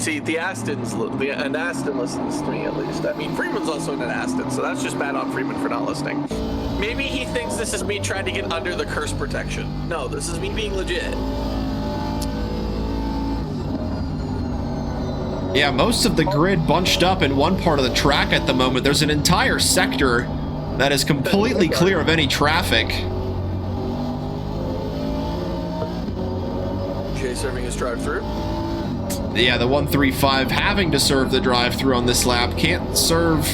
See, an Aston listens to me, at least. I mean, Freeman's also in an Aston, so that's just bad on Freeman for not listening. Maybe he thinks this is me trying to get under the curse protection. No, this is me being legit. Yeah, most of the grid bunched up in one part of the track at the moment. There's an entire sector that is completely clear of any traffic. Jay serving his drive-through. Yeah, the 135 having to serve the drive-through on this lap. Can't serve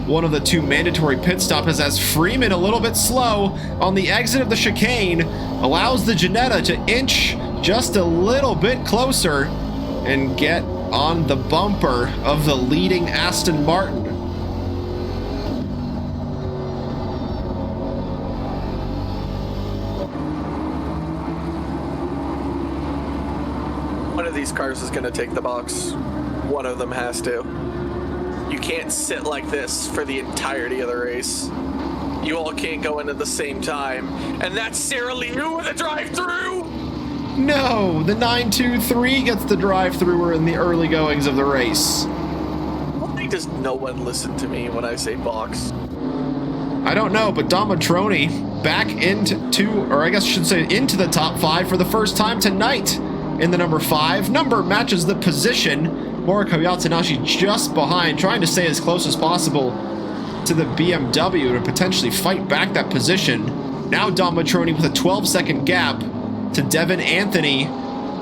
one of the 2 mandatory pit stops as Freeman, a little bit slow on the exit of the chicane, allows the Ginetta to inch just a little bit closer and get on the bumper of the leading Aston Martin. One of these cars is going to take the box. One of them has to. You can't sit like this for the entirety of the race. You all can't go in at the same time. And that's Sarah Liu with a drive-through! No, the 923 gets the drive-through in the early goings of the race. Why does no one listen to me when I say box? I don't know, but Don Matroni back into the top 5 for the first time tonight in the number 5. Number matches the position. Moriko Yatanashi just behind, trying to stay as close as possible to the BMW to potentially fight back that position. Now Don Matroni with a 12-second gap to Devin Anthony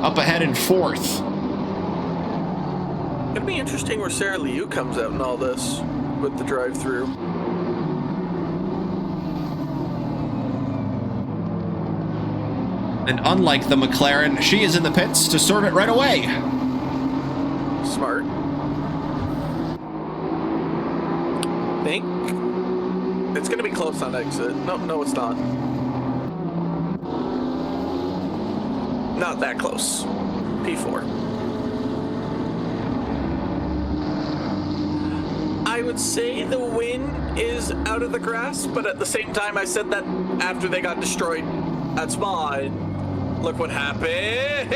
up ahead in 4th. It'll be interesting where Sarah Liu comes out in all this with the drive-through. And unlike the McLaren, she is in the pits to serve it right away. Smart. Think it's gonna be close on exit. No, it's not. Not that close. P4. I would say the win is out of the grasp, but at the same time, I said that after they got destroyed at Spa. Look what happened!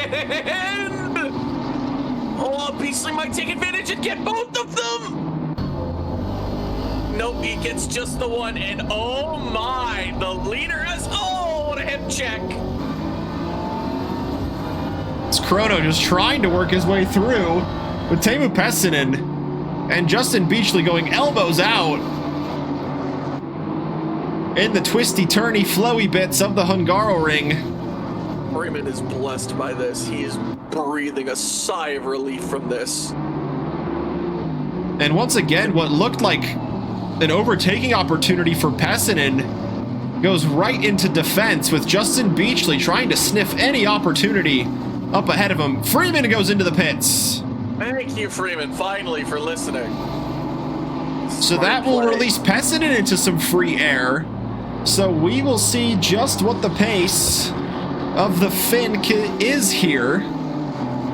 Oh, Beastly might take advantage and get both of them! Nope, he gets just the one, and oh my, the leader has, oh, what a hip check! It's Chrono just trying to work his way through with Teemu Pessinen and Justin Beachley going elbows out in the twisty, turny, flowy bits of the Hungaroring. Freeman is blessed by this. He is breathing a sigh of relief from this. And once again, what looked like an overtaking opportunity for Pessinen goes right into defense with Justin Beachley trying to sniff any opportunity up ahead of him. Freeman goes into the pits. Thank you, Freeman, finally, for listening. So that will release Pessinen into some free air. So we will see just what the pace of the Finn is here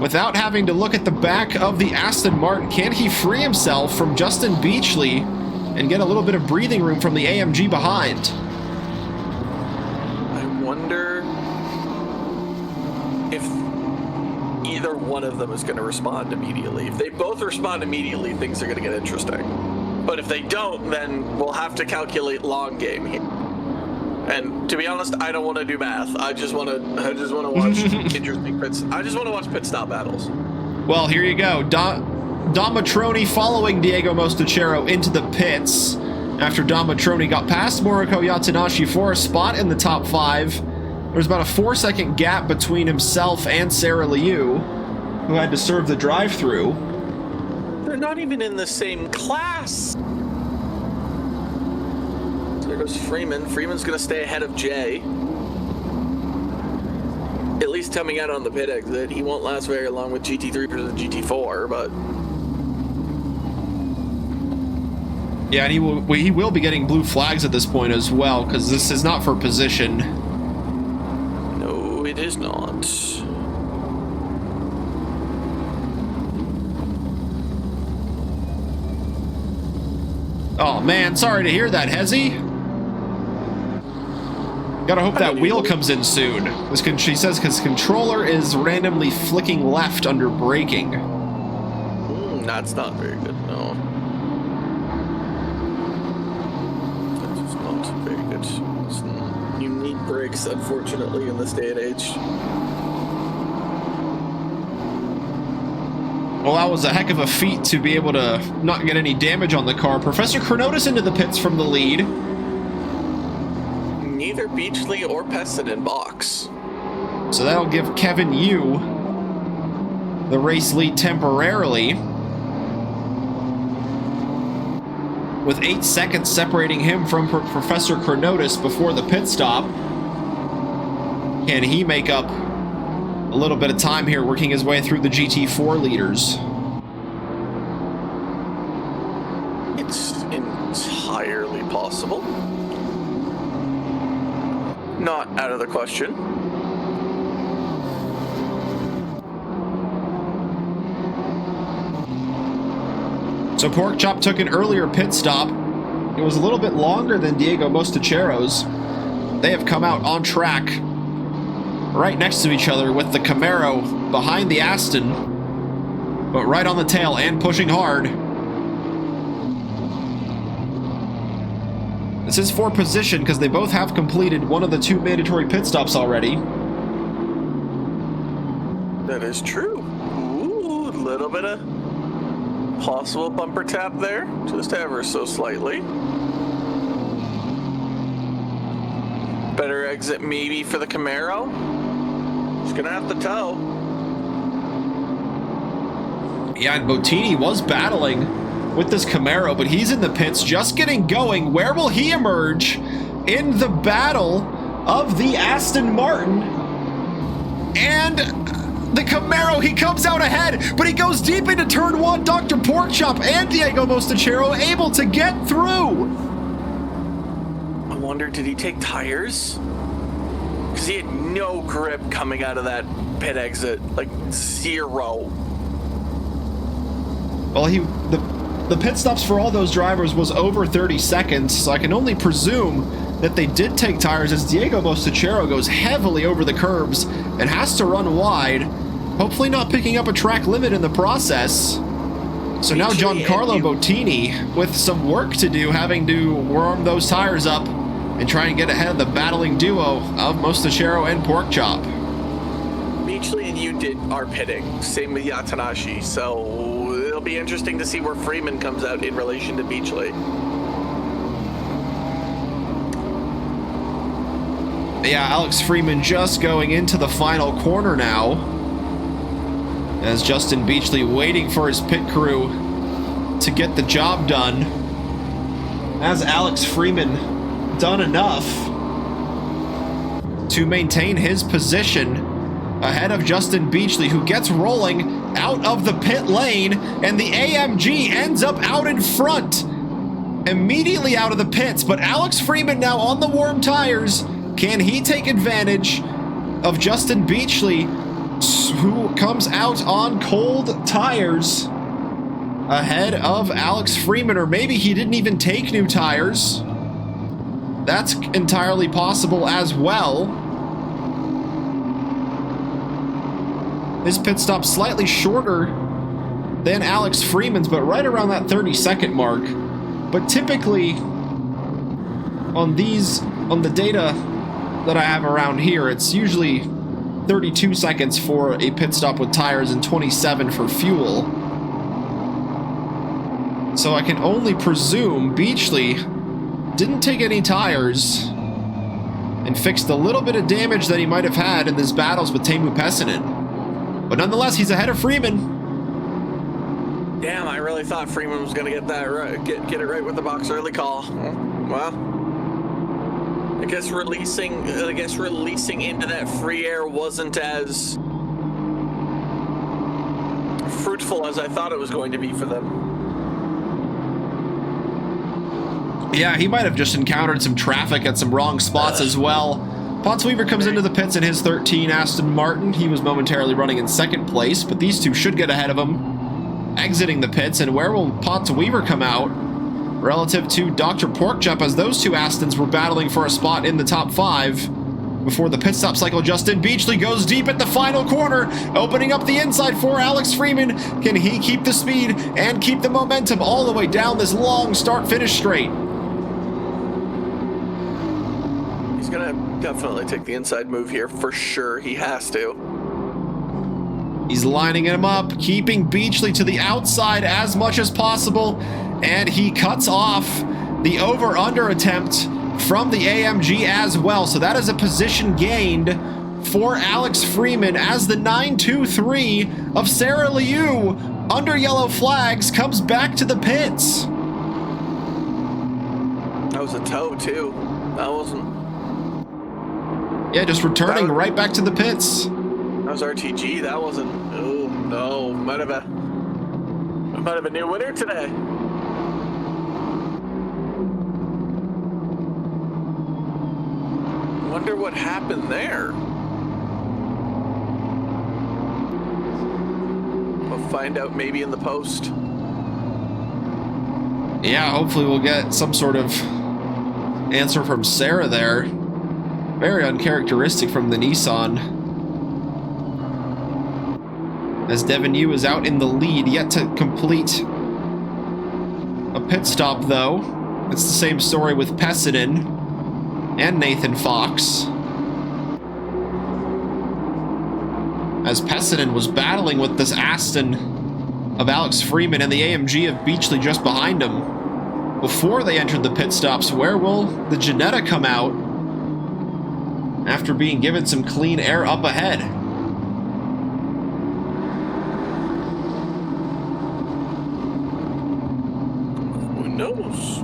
without having to look at the back of the Aston Martin. Can he free himself from Justin Beachley and get a little bit of breathing room from the AMG behind? I wonder if either one of them is going to respond immediately. If they both respond immediately, things are going to get interesting. But if they don't, then we'll have to calculate long game here. And to be honest, I don't want to do math. I just want to watch interesting pits. I just want to watch pit stop battles. Well, here you go. Dom Matroni following Diego Mostachero into the pits after Dom Matroni got past Moriko Yatanashi for a spot in the top 5. There was about a 4-second gap between himself and Sarah Liu, who had to serve the drive-through. They're not even in the same class. There goes Freeman. Freeman's going to stay ahead of Jay. At least coming out on the pit exit. He won't last very long with GT3 versus GT4, but... Yeah, and he will be getting blue flags at this point as well, because this is not for position. No, it is not. Oh man, sorry to hear that, Hezzy. Gotta hope that wheel comes in soon. She says because controller is randomly flicking left under braking. That's not very good, no. That's not very good. You need brakes, unfortunately, in this day and age. Well, that was a heck of a feat to be able to not get any damage on the car. Professor Chronotis into the pits from the lead. Neither Beachley or Pessinen box. So that'll give Kevin Yu the race lead temporarily, with 8 seconds separating him from Professor Chronotis before the pit stop. Can he make up a little bit of time here working his way through the GT4 leaders? It's entirely possible. Not out of the question. So Porkchop took an earlier pit stop. It was a little bit longer than Diego Mostachero's. They have come out on track right next to each other with the Camaro behind the Aston, but right on the tail and pushing hard. This is for position because they both have completed one of the 2 mandatory pit stops already. That is true. Ooh, a little bit of possible bumper tap there, just ever so slightly. Better exit maybe for the Camaro. He's gonna have to tow. Yeah, and Bottini was battling with this Camaro, but he's in the pits just getting going. Where will he emerge in the battle of the Aston Martin and the Camaro? He comes out ahead, but he goes deep into turn 1. Dr. Porkchop and Diego Mostachero able to get through. I wonder, did he take tires? Because he had no grip coming out of that pit exit, like 0. Well, the pit stops for all those drivers was over 30 seconds, so I can only presume that they did take tires as Diego Mostachero goes heavily over the curbs and has to run wide, hopefully not picking up a track limit in the process. So now Giancarlo Bottini with some work to do, having to warm those tires up and try and get ahead of the battling duo of Mostachero and Porkchop. Beachley and you are pitting, same with Yatanashi, so it'll be interesting to see where Freeman comes out in relation to Beachley. Yeah, Alex Freeman just going into the final corner now, as Justin Beachley waiting for his pit crew to get the job done. Has Alex Freeman done enough to maintain his position ahead of Justin Beachley, who gets rolling out of the pit lane, and the AMG ends up out in front, immediately out of the pits. But Alex Freeman now on the warm tires. Can he take advantage of Justin Beachley, who comes out on cold tires ahead of Alex Freeman? Or maybe he didn't even take new tires. That's entirely possible as well. His pit stop slightly shorter than Alex Freeman's, but right around that 30-second mark. But typically on the data that I have around here, it's usually 32 seconds for a pit stop with tires and 27 for fuel. So I can only presume Beachley didn't take any tires and fixed a little bit of damage that he might have had in his battles with Teemu Pessonen. But nonetheless, he's ahead of Freeman. Damn, I really thought Freeman was going to get that right, get it right with the box early call. Well, I guess releasing into that free air wasn't as fruitful as I thought it was going to be for them. Yeah, he might have just encountered some traffic at some wrong spots as well. Pottsweaver comes into the pits in his 13 Aston Martin. He was momentarily running in second place, but these two should get ahead of him, exiting the pits. And where will Pottsweaver come out relative to Dr. Porkchop, as those two Astons were battling for a spot in the top 5 before the pit stop cycle? Justin Beachley goes deep at the final corner, opening up the inside for Alex Freeman. Can he keep the speed and keep the momentum all the way down this long start-finish straight? He's gonna definitely take the inside move here for sure. He has to. He's lining him up, keeping Beachley to the outside as much as possible, and he cuts off the over-under attempt from the AMG as well. So that is a position gained for Alex Freeman as the 923 of Sarah Liu under yellow flags comes back to the pits. That was a toe too. That wasn't... Yeah, just returning right back to the pits. That was RTG. That wasn't... Oh, no. Might have a new winner today. Wonder what happened there. We'll find out maybe in the post. Yeah, hopefully we'll get some sort of answer from Sarah there. Very uncharacteristic from the Nissan. As Devin Yu is out in the lead, yet to complete a pit stop though. It's the same story with Pessonen and Nathan Fox. As Pessonen was battling with this Aston of Alex Freeman and the AMG of Beachley just behind him before they entered the pit stops. Where will the Ginetta come out after being given some clean air up ahead? Who knows?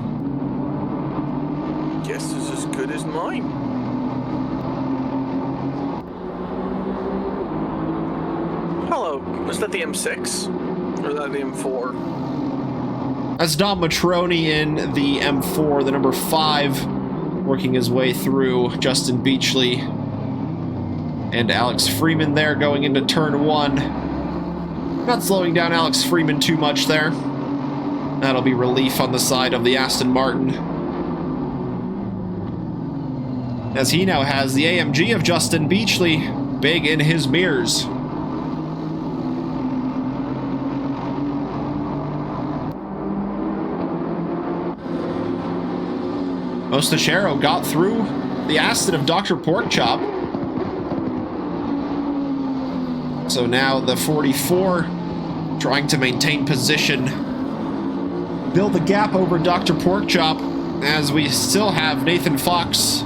Guess is as good as mine. Hello, was that the M6? Or that the M4? That's Dom Matroni in the M4, the number 5, working his way through Justin Beachley and Alex Freeman there going into turn 1. Not slowing down Alex Freeman too much there. That'll be relief on the side of the Aston Martin, as he now has the AMG of Justin Beachley big in his mirrors. Mostachero got through the Aston of Dr. Porkchop. So now the 44 trying to maintain position, build the gap over Dr. Porkchop, as we still have Nathan Fox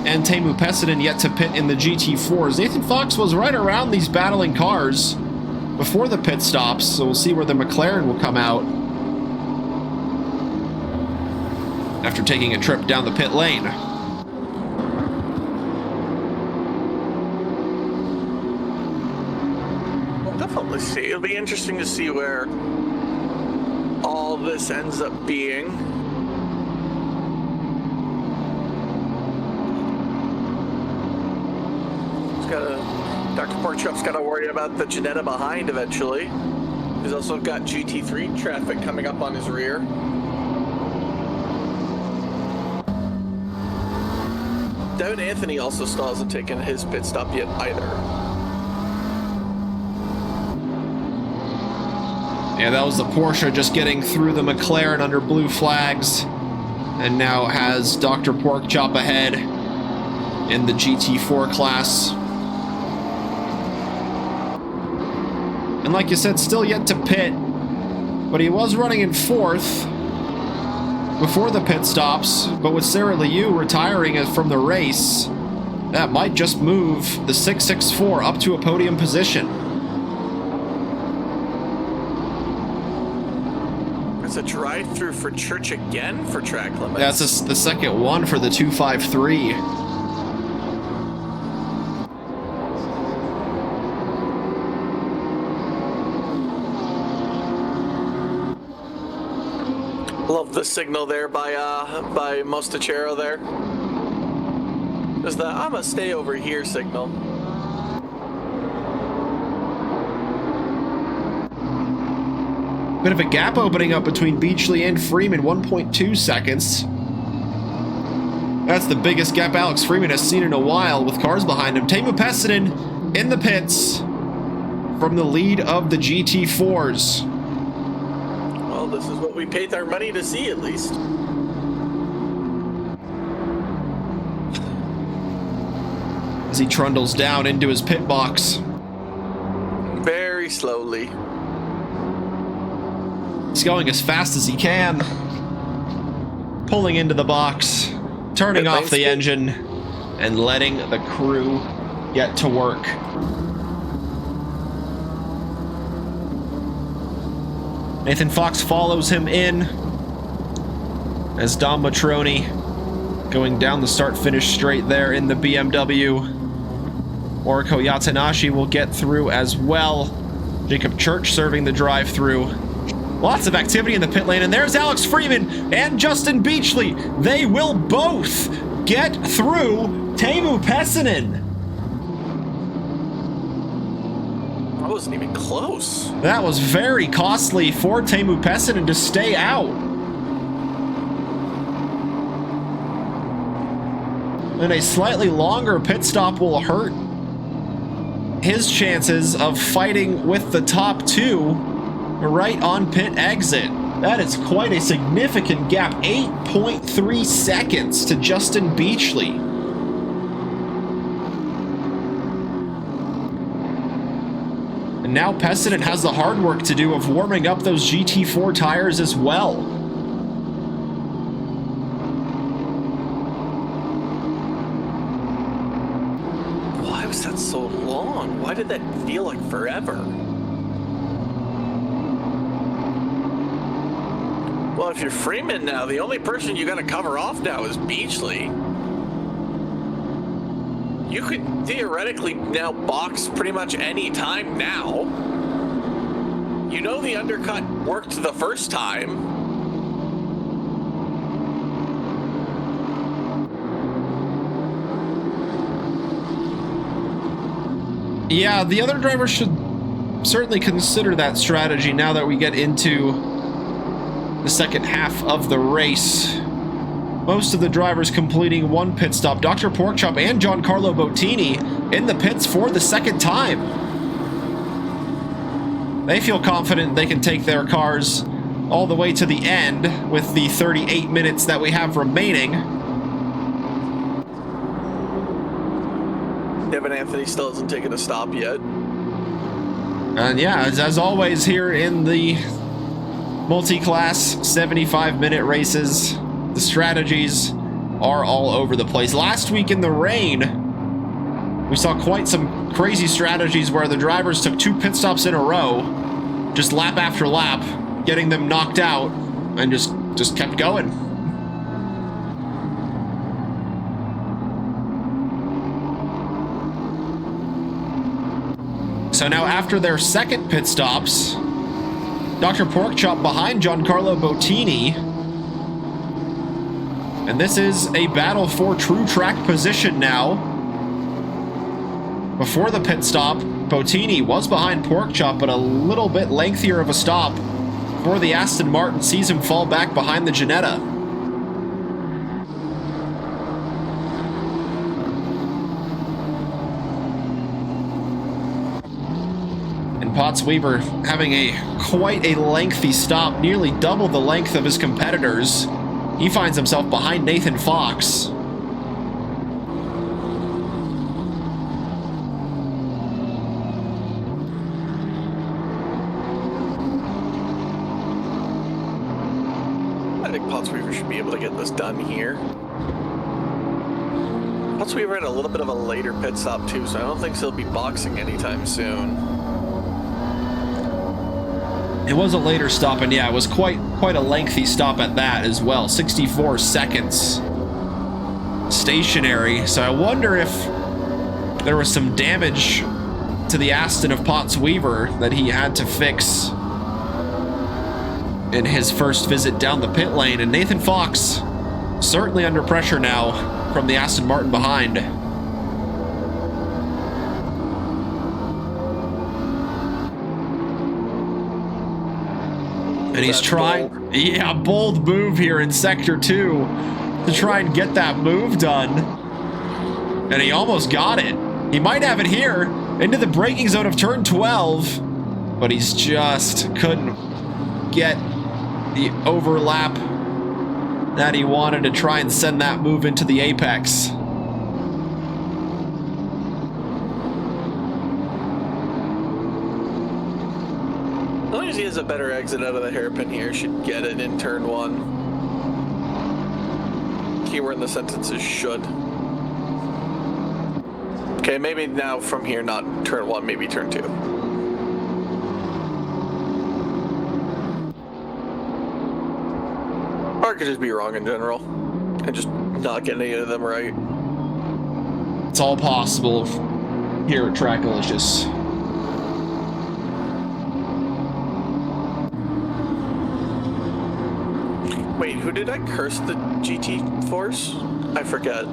and Teemu Pesinen yet to pit in the GT4s. Nathan Fox was right around these battling cars before the pit stops, so we'll see where the McLaren will come out after taking a trip down the pit lane. We'll definitely see. It'll be interesting to see where all this ends up being. Dr. Porkchop's got to worry about the Janetta behind eventually. He's also got GT3 traffic coming up on his rear. Devin Anthony also still hasn't taken his pit stop yet either. Yeah, that was the Porsche just getting through the McLaren under blue flags, and now has Dr. Porkchop ahead in the GT4 class. And like you said, still yet to pit, but he was running in 4th before the pit stops, but with Sarah Liu retiring from the race, that might just move the 664 up to a podium position. There's a drive-through for Church again for track limits. That's the second one for the 253. Love the signal there by Mostachero there. There's the "I'ma stay over here" signal. Bit of a gap opening up between Beachley and Freeman, 1.2 seconds. That's the biggest gap Alex Freeman has seen in a while with cars behind him. Teemu Pesinen in the pits from the lead of the GT4s. Well, this is what we paid our money to see, at least. As he trundles down into his pit box. Very slowly. He's going as fast as he can. Pulling into the box, turning off the engine, and letting the crew get to work. Nathan Fox follows him in as Dom Matroni going down the start-finish straight there in the BMW. Oriko Yatanashi will get through as well. Jacob Church serving the drive-through. Lots of activity in the pit lane, and there's Alex Freeman and Justin Beachley. They will both get through Teemu Pesinen. That wasn't even close. That was very costly for Teemu Pesinen to stay out. And a slightly longer pit stop will hurt his chances of fighting with the top two right on pit exit. That is quite a significant gap. 8.3 seconds to Justin Beachley. And now Pesinen has the hard work to do of warming up those GT4 tires as well. Why was that so long? Why did that feel like forever? Well, if you're Freeman now, the only person you got to cover off now is Beachley. You could theoretically now box pretty much any time now. You know the undercut worked the first time. Yeah, the other drivers should certainly consider that strategy now that we get into the second half of the race. Most of the drivers completing one pit stop. Dr. Porkchop and Giancarlo Bottini in the pits for the second time. They feel confident they can take their cars all the way to the end with the 38 minutes that we have remaining. Devin Anthony still hasn't taken a stop yet. And yeah, as always here in the multi-class 75-minute races, the strategies are all over the place. Last week in the rain, we saw quite some crazy strategies where the drivers took 2 pit stops in a row, just lap after lap, getting them knocked out, and just kept going. So now after their second pit stops, Dr. Porkchop behind Giancarlo Bottini. And this is a battle for true track position now. Before the pit stop, Bottini was behind Porkchop, but a little bit lengthier of a stop before the Aston Martin sees him fall back behind the Ginetta. And Potts Weaver having quite a lengthy stop, nearly double the length of his competitors. He finds himself behind Nathan Fox. I think Potts Weaver should be able to get this done here. Potts Weaver had a little bit of a later pit stop too, so I don't think he'll be boxing anytime soon. It was a later stop, and yeah, it was quite a lengthy stop at that as well. 64 seconds stationary. So I wonder if there was some damage to the Aston of Potts Weaver that he had to fix in his first visit down the pit lane. And Nathan Fox certainly under pressure now from the Aston Martin behind. And he's trying, bold move here in Sector 2 to try and get that move done. And he almost got it. He might have it here into the braking zone of turn 12, but he's just couldn't get the overlap that he wanted to try and send that move into the apex. As long as he has a better exit out of the hairpin here, should get it in turn 1. Keyword in the sentence is should. Okay, maybe now from here, not turn 1, maybe turn 2. Or I could just be wrong in general and just not get any of them right. It's all possible here at Trackalicious. Wait, who did I curse the GT Force? I forget.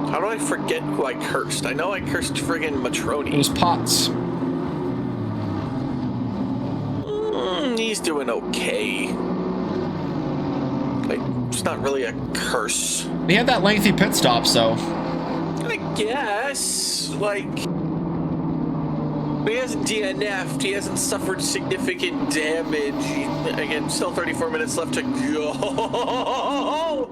How do I forget who I cursed? I know I cursed friggin' Matroni. It was Potts. He's doing okay. Like, it's not really a curse. He had that lengthy pit stop, so. I guess. Like, but he hasn't DNF'd. He hasn't suffered significant damage. Again, still 34 minutes left to go.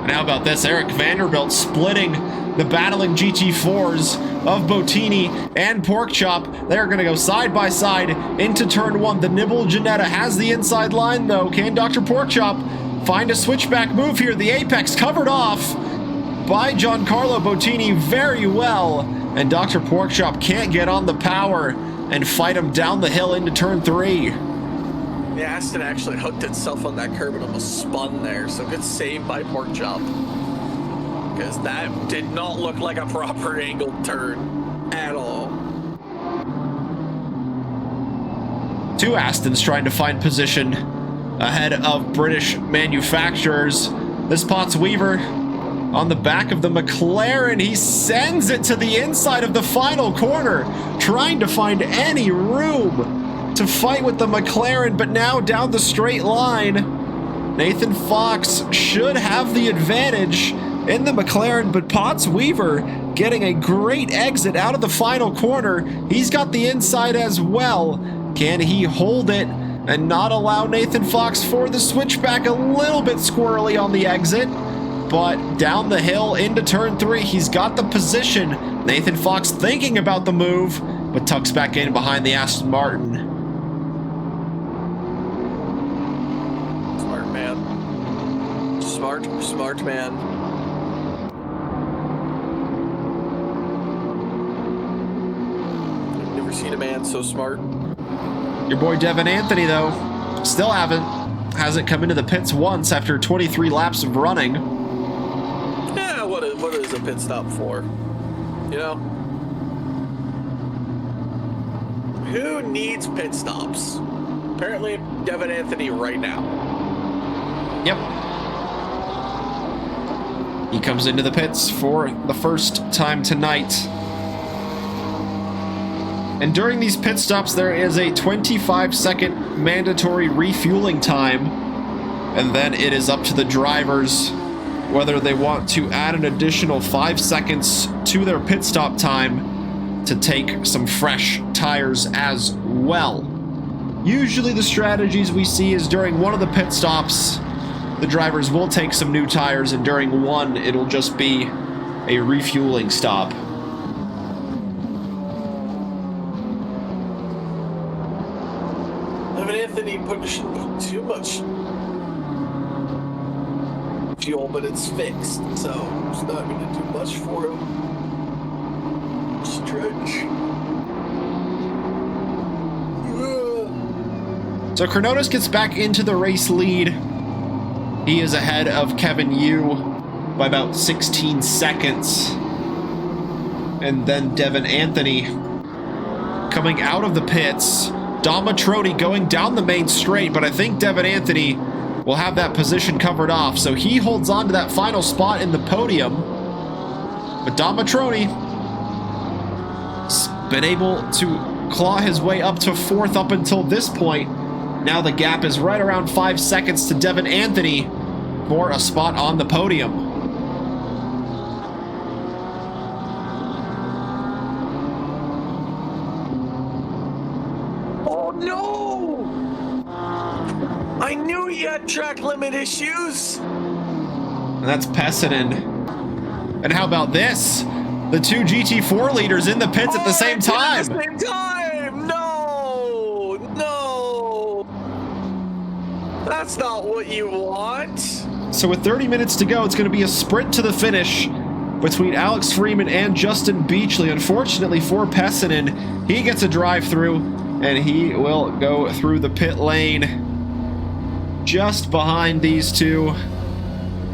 And how about this? Eric Vanderbilt splitting the battling GT4s of Bottini and Porkchop. They're going to go side by side into turn 1. The Nibble Ginetta has the inside line, though. Can Dr. Porkchop find a switchback move here? The apex covered off by Giancarlo Bottini very well. And Dr. Porkchop can't get on the power and fight him down the hill into turn 3. The Aston actually hooked itself on that curb and almost spun there, so good save by Porkchop. Because that did not look like a proper angled turn at all. 2 Astons trying to find position ahead of British manufacturers. This Potts Weaver on the back of the McLaren. He sends it to the inside of the final corner, trying to find any room to fight with the McLaren, but now down the straight line, Nathan Fox should have the advantage in the McLaren, but Potts Weaver getting a great exit out of the final corner. He's got the inside as well. Can he hold it and not allow Nathan Fox for the switchback? A little bit squirrely on the exit, but down the hill into turn 3, he's got the position. Nathan Fox thinking about the move, but tucks back in behind the Aston Martin. Smart man. Smart man. I've never seen a man so smart. Your boy Devin Anthony, though, still hasn't come into the pits once after 23 laps of running. Yeah, what is a pit stop for? You know? Who needs pit stops? Apparently, Devin Anthony right now. Yep. He comes into the pits for the first time tonight. And during these pit stops, there is a 25-second mandatory refueling time. And then it is up to the drivers whether they want to add an additional 5 seconds to their pit stop time to take some fresh tires as well. Usually the strategies we see is during one of the pit stops, the drivers will take some new tires, and during one, it'll just be a refueling stop. Devin Anthony pushing too much fuel, but it's fixed, so it's not going to do much for him. Stretch. So Chronotis gets back into the race lead. He is ahead of Kevin Yu by about 16 seconds. And then Devin Anthony coming out of the pits. Dom Matroni going down the main straight, but I think Devin Anthony will have that position covered off, so he holds on to that final spot in the podium. But Dom Matroni's been able to claw his way up to fourth up until this point. Now the gap is right around 5 seconds to Devin Anthony for a spot on the podium. Oh no! I knew he had track limit issues! And that's Pessinen. And how about this? The two GT4 leaders in the pits at the same time! At the same time! No! No! That's not what you want! So with 30 minutes to go, it's going to be a sprint to the finish between Alex Freeman and Justin Beachley. Unfortunately for Pessinen, he gets a drive-through, and he will go through the pit lane just behind these two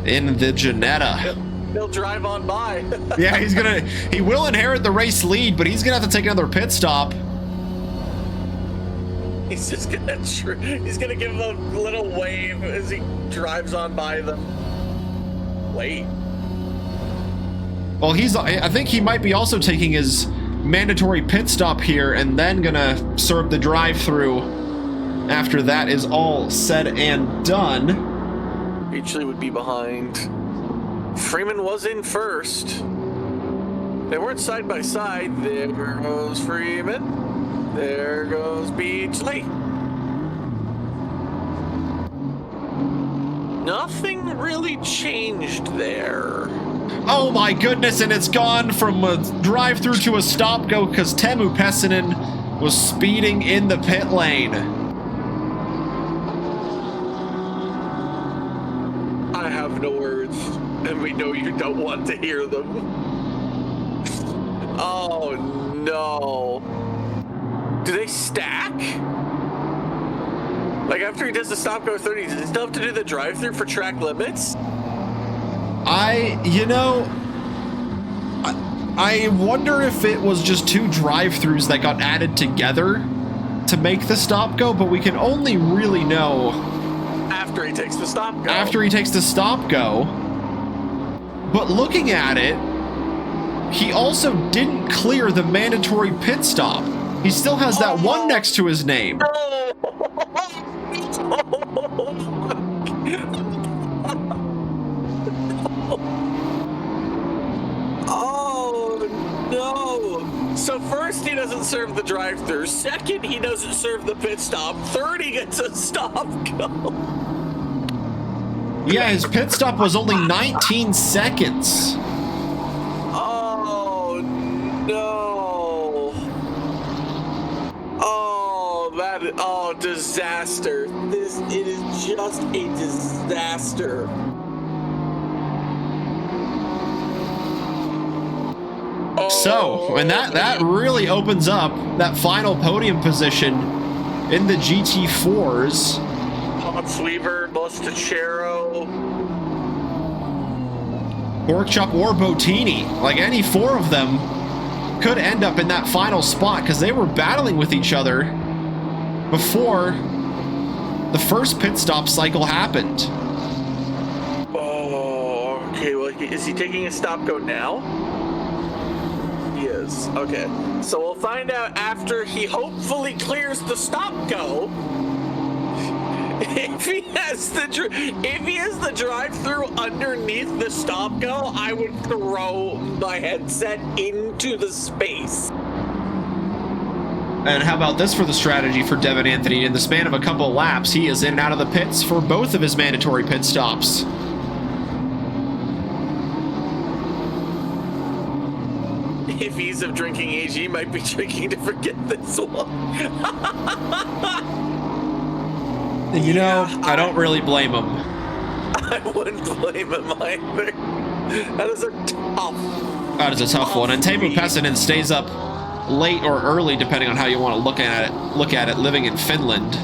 in the Ginetta. He'll drive on by. Yeah, he will inherit the race lead, but he's gonna have to take another pit stop. He's just gonna give a little wave as he drives on by them. Wait. Well, I think he might be also taking his mandatory pit stop here and then gonna serve the drive-through after that is all said and done. Beachley would be behind. Freeman was in first. They weren't side by side. There goes Freeman. There goes Beachley. Nothing really changed there. Oh my goodness, and it's gone from a drive-through to a stop-go because Teemu Pessinen was speeding in the pit lane. I have no words, and we know you don't want to hear them. Oh no. Do they stack? Like after he does the stop-go 30, does he still have to do the drive-through for track limits? I wonder if it was just two drive-throughs that got added together to make the stop-go, but we can only really know after he takes the stop-go. After he takes the stop-go. But looking at it, he also didn't clear the mandatory pit stop. He still has that one next to his name. Oh no! So first he doesn't serve the drive-thru. Second, he doesn't serve the pit stop. Third, he gets a stop-go. Yeah, his pit stop was only 19 seconds. Oh no! Oh, disaster! It is just a disaster. So, and that really opens up that final podium position in the GT4s. Potsweaver, Mostachero, Porkchop or Bottini, like any four of them could end up in that final spot because they were battling with each other before the first pit stop cycle happened. Oh, okay. Well, is he taking a stop go now? He is. Okay. So we'll find out after he hopefully clears the stop go. If he has the drive-through underneath the stop go, I would throw my headset into the space. And how about this for the strategy for Devin Anthony? In the span of a couple of laps, he is in and out of the pits for both of his mandatory pit stops. If he's of drinking age, he might be drinking to forget this one. You know, I don't really blame him. I wouldn't blame him either. That is a tough one. And Teemu Pessinen stays up late or early, depending on how you want to look at it, living in Finland.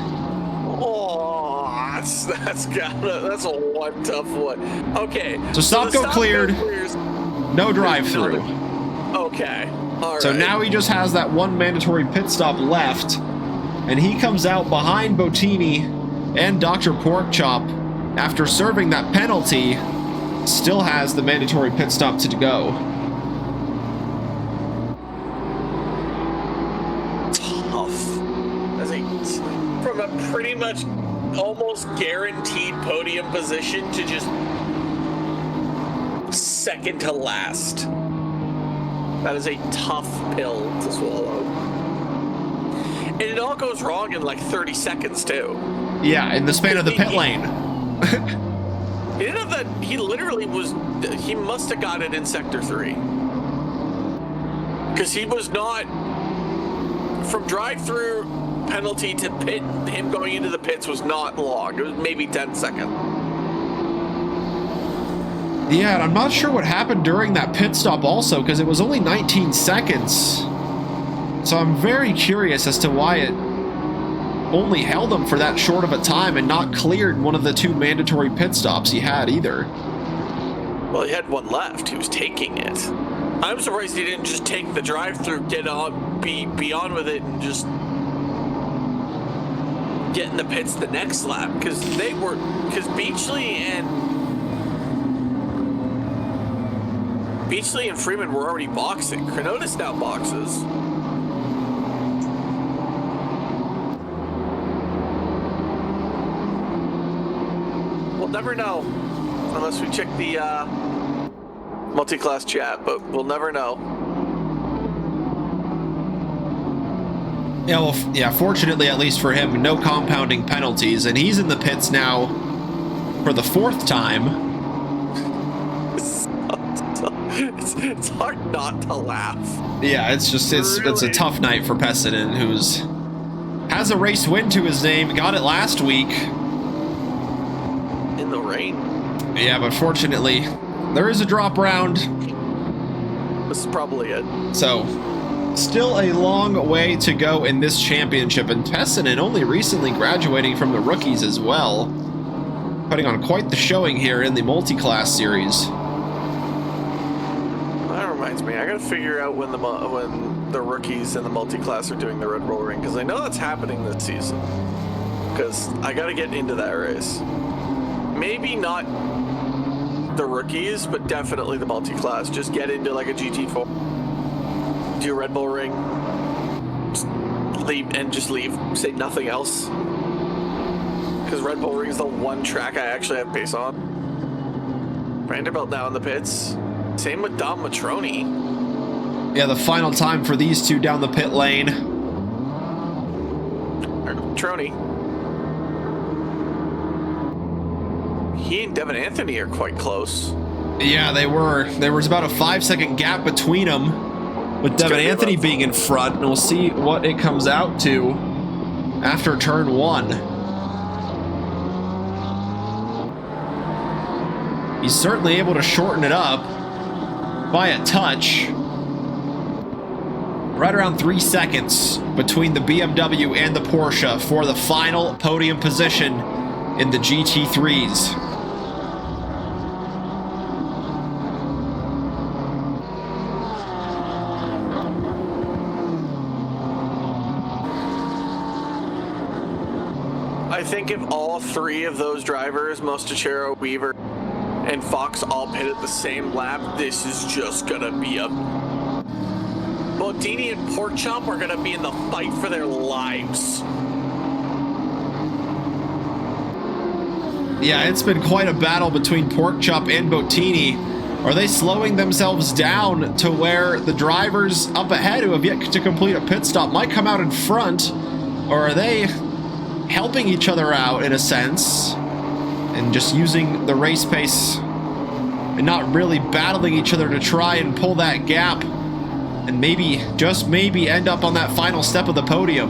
Oh, that's a one tough one. Okay. So stop go cleared. No drive-through. Okay. All right. So now he just has that one mandatory pit stop left, and he comes out behind Bottini and Dr. Porkchop after serving that penalty. Still has the mandatory pit stop to go. Tough. From a pretty much almost guaranteed podium position to just second to last. That is a tough pill to swallow. And it all goes wrong in like 30 seconds too. Yeah, in the span of the pit lane. You know that he must have got it in sector 3. Because he was not, from drive-through penalty to pit, him going into the pits was not long. It was maybe 10 seconds. Yeah, and I'm not sure what happened during that pit stop also, because it was only 19 seconds. So I'm very curious as to why it only held him for that short of a time and not cleared one of the two mandatory pit stops he had either. Well, he had one left. He was taking it. I'm surprised he didn't just take the drive-through, be on with it, and just get in the pits the next lap. Because Beachley and Freeman were already boxing. Chronotis now boxes. We'll never know unless we check the multi-class chat, but we'll never know. Yeah, well, fortunately, at least for him, no compounding penalties, and he's in the pits now for the 4th time. It's hard not to laugh. Yeah, it's a tough night for Pessinen, has a race win to his name, got it last week. In the rain. Yeah, but fortunately, there is a drop round. This is probably it. So, still a long way to go in this championship, and Pessinen only recently graduating from the rookies as well, putting on quite the showing here in the multi-class series. That reminds me, I gotta figure out when the rookies and the multi-class are doing the Red Bull Ring, because I know that's happening this season. Because I gotta get into that race. Maybe not the rookies, but definitely the multi-class. Just get into like a GT4, do a Red Bull Ring, just leave, say nothing else. Because Red Bull Ring is the one track I actually have pace on. Vanderbilt now in the pits. Same with Dom Matroni. Yeah, the final time for these two down the pit lane. Matroni. He and Devin Anthony are quite close. Yeah, they were. There was about a 5-second gap between them, with Devin Anthony being in front, and we'll see what it comes out to after turn 1. He's certainly able to shorten it up by a touch. Right around 3 seconds between the BMW and the Porsche for the final podium position in the GT3s. I think if all three of those drivers, Mostachero, Weaver, and Fox all pit at the same lap, this is just gonna be a... Bodini and Porkchop are gonna be in the fight for their lives. Yeah, it's been quite a battle between Porkchop and Bottini. Are they slowing themselves down to where the drivers up ahead who have yet to complete a pit stop might come out in front? Or are they helping each other out in a sense and just using the race pace and not really battling each other to try and pull that gap and maybe, just maybe, end up on that final step of the podium?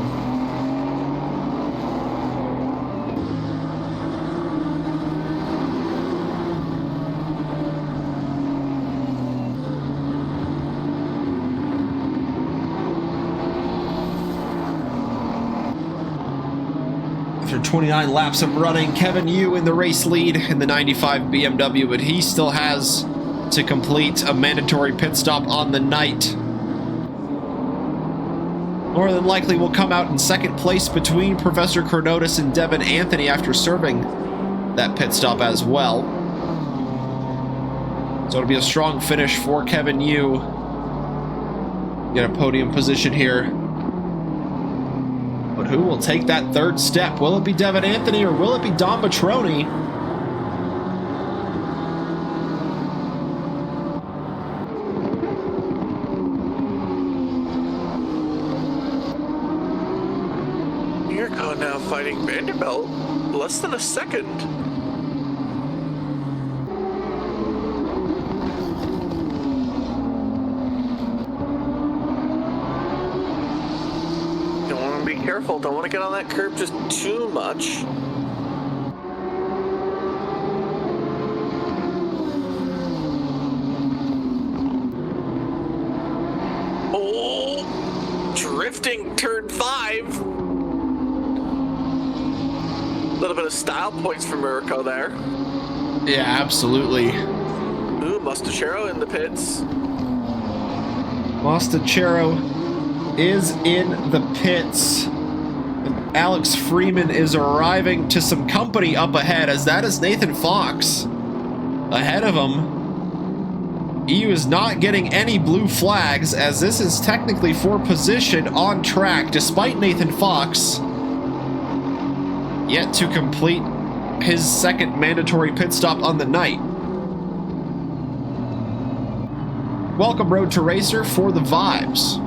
After 29 laps of running, Kevin Yu in the race lead in the 95 BMW, but he still has to complete a mandatory pit stop on the night. More than likely will come out in second place between Professor Chronotis and Devin Anthony after serving that pit stop as well. So it'll be a strong finish for Kevin Yu. Get a podium position here. But who will take that third step? Will it be Devin Anthony or will it be Dom Matroni? Mirko now fighting Vanderbilt. Less than a second. Be careful, don't want to get on that curb just too much. Oh, drifting turn 5. A little bit of style points for Mirko there. Yeah, absolutely. Ooh, Mostachero in the pits. Mostachero is in the pits, and Alex Freeman is arriving to some company up ahead, as that is Nathan Fox ahead of him. EU is not getting any blue flags, as this is technically for position on track, despite Nathan Fox yet to complete his second mandatory pit stop on the night. Welcome, Road to Racer, for the vibes.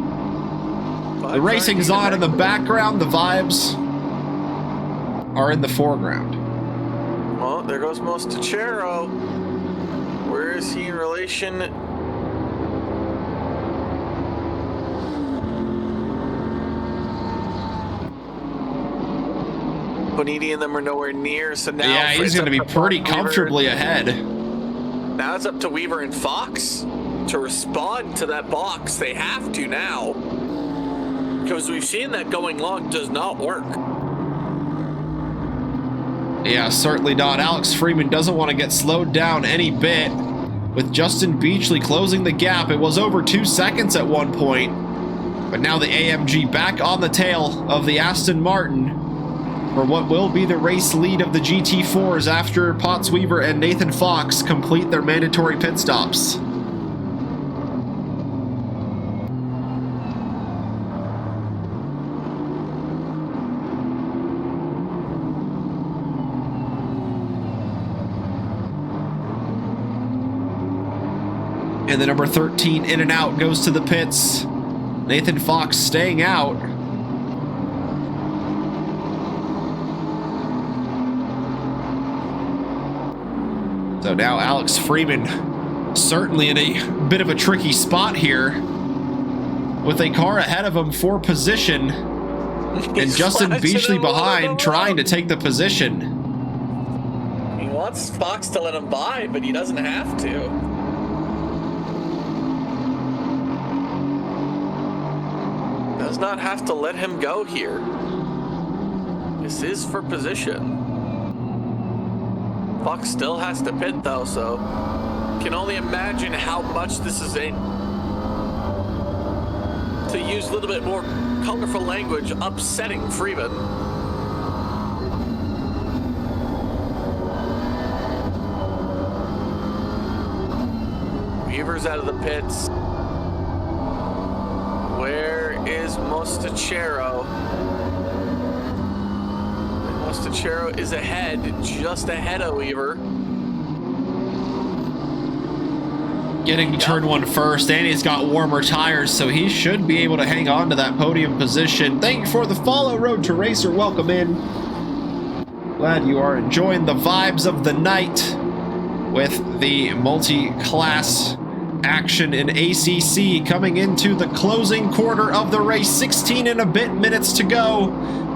The racing's on in the background, the vibes are in the foreground. Well, there goes Mostachero. Where is he in relation? Bonini and them are nowhere near, so now... Yeah, he's going to be pretty comfortably ahead. Now it's up to Weaver and Fox to respond to that box. They have to now. Because we've seen that going long does not work. Yeah, certainly not. Alex Freeman doesn't want to get slowed down any bit. With Justin Beachley closing the gap, it was over 2 seconds at one point. But now the AMG back on the tail of the Aston Martin for what will be the race lead of the GT4s after Potts Weaver and Nathan Fox complete their mandatory pit stops. And the number 13 in and out goes to the pits. Nathan Fox staying out. So now Alex Freeman certainly in a bit of a tricky spot here with a car ahead of him for position and Justin Beachley behind trying to take the position. He wants Fox to let him by, but he doesn't have to. not have to let him go here. This is for position. Fox still has to pit though, so can only imagine how much this is to use a little bit more colorful language, upsetting Freeman. Weaver's out of the pits. Where is Mostachero? Mostachero is ahead, just ahead of Weaver. Getting turn one first, and he's got warmer tires, so he should be able to hang on to that podium position. Thank you for the follow, Road to Racer. Welcome in. Glad you are enjoying the vibes of the night with the multi-class action in ACC coming into the closing quarter of the race. 16 and a bit minutes to go.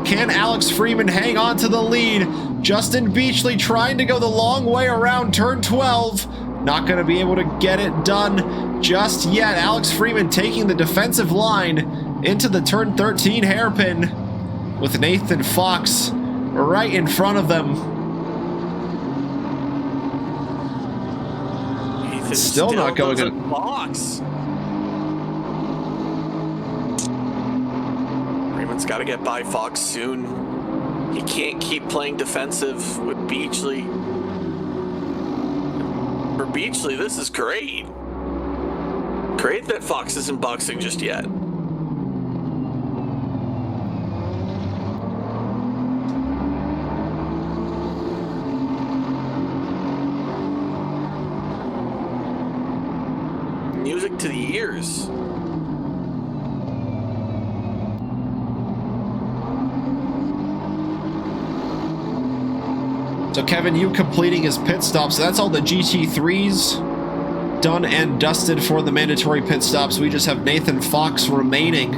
Can Alex Freeman hang on to the lead? Justin Beachley trying to go the long way around turn 12. Not going to be able to get it done just yet. Alex Freeman taking the defensive line into the turn 13 hairpin with Nathan Fox right in front of them. Still not going to Fox. Freeman's got to get by Fox soon. He can't keep playing defensive with Beachley. For Beachley, this is great. Great that Fox isn't boxing just yet. Music to the ears. So Kevin, you completing his pit stop. So that's all the GT3s done and dusted for the mandatory pit stops. We just have Nathan Fox remaining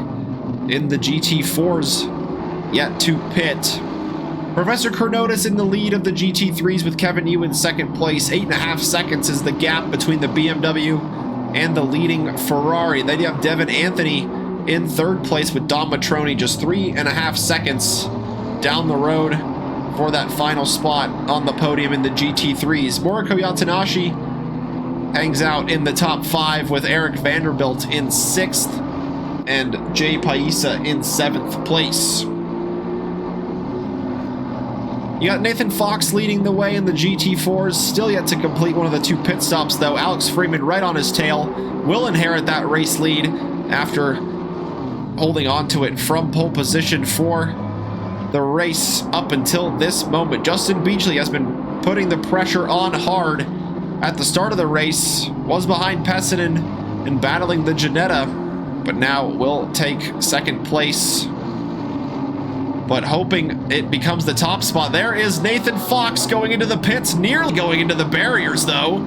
in the GT4s yet to pit. Professor Cornotis in the lead of the GT3s with Kevin Yu in second place. 8.5 seconds is the gap between the BMW and the leading Ferrari. Then you have Devin Anthony in third place with Dom Matroni, just 3.5 seconds down the road for that final spot on the podium in the GT3s. Moriko Yatanashi hangs out in the top 5 with Eric Vanderbilt in 6th and Jay Paisa in 7th place. You got Nathan Fox leading the way in the GT4s, still yet to complete one of the 2 pit stops though. Alex Freeman right on his tail will inherit that race lead after holding on to it from pole position for the race up until this moment. Justin Beachley has been putting the pressure on hard at the start of the race, was behind Pessinen and battling the Ginetta, but now will take second place, but hoping it becomes the top spot. There is Nathan Fox going into the pits, nearly going into the barriers though.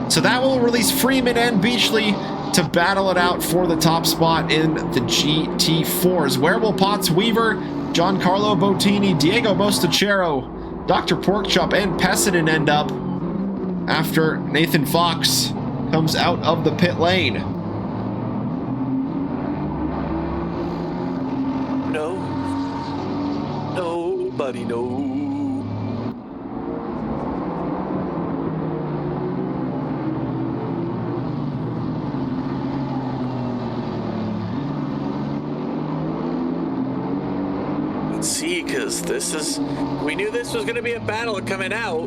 So that will release Freeman and Beachley to battle it out for the top spot in the GT4s. Where will Potts Weaver, Giancarlo Bottini, Diego Mostachero, Dr. Porkchop, and Pessinen end up after Nathan Fox comes out of the pit lane? No. Nobody knows. See, because we knew this was going to be a battle coming out.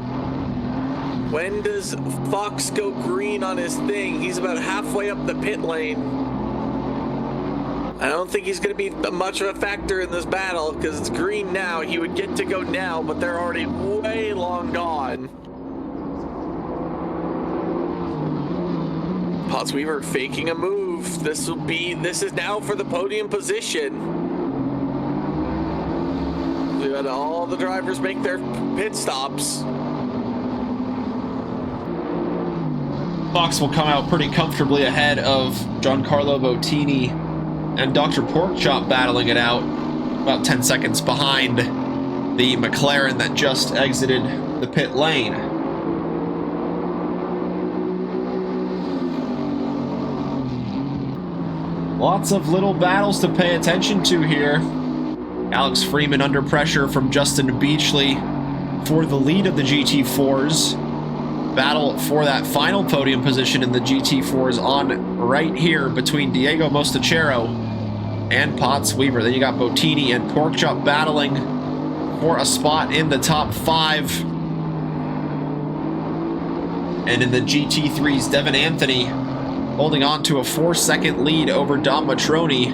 When does Fox go green on his thing? He's about halfway up the pit lane. I don't think he's going to be much of a factor in this battle because it's green now. He would get to go now, but they're already way long gone. Potts Weaver faking a move. This is now for the podium position. We had all the drivers make their pit stops. Fox will come out pretty comfortably ahead of Giancarlo Bottini and Dr. Porkchop battling it out, about 10 seconds behind the McLaren that just exited the pit lane. Lots of little battles to pay attention to here. Alex Freeman under pressure from Justin Beachley for the lead of the GT4s. Battle for that final podium position in the GT4s on right here between Diego Mostachero and Potts Weaver. Then you got Bottini and Porkchop battling for a spot in the top 5. And in the GT3s, Devin Anthony holding on to a 4-second lead over Dom Matroni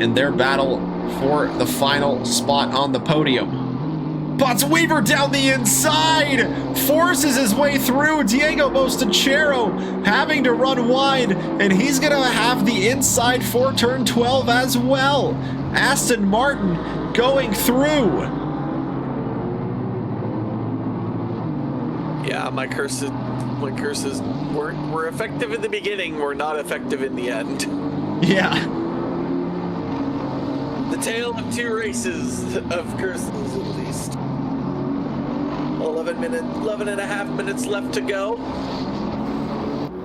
in their battle for the final spot on the podium. Potts Weaver down the inside, forces his way through. Diego Mostachero having to run wide, and he's going to have the inside for turn 12 as well. Aston Martin going through. Yeah, my curse is we're effective in the beginning, we're not effective in the end. Yeah. The tale of 2 races of curses, at least. 11 and a half minutes left to go.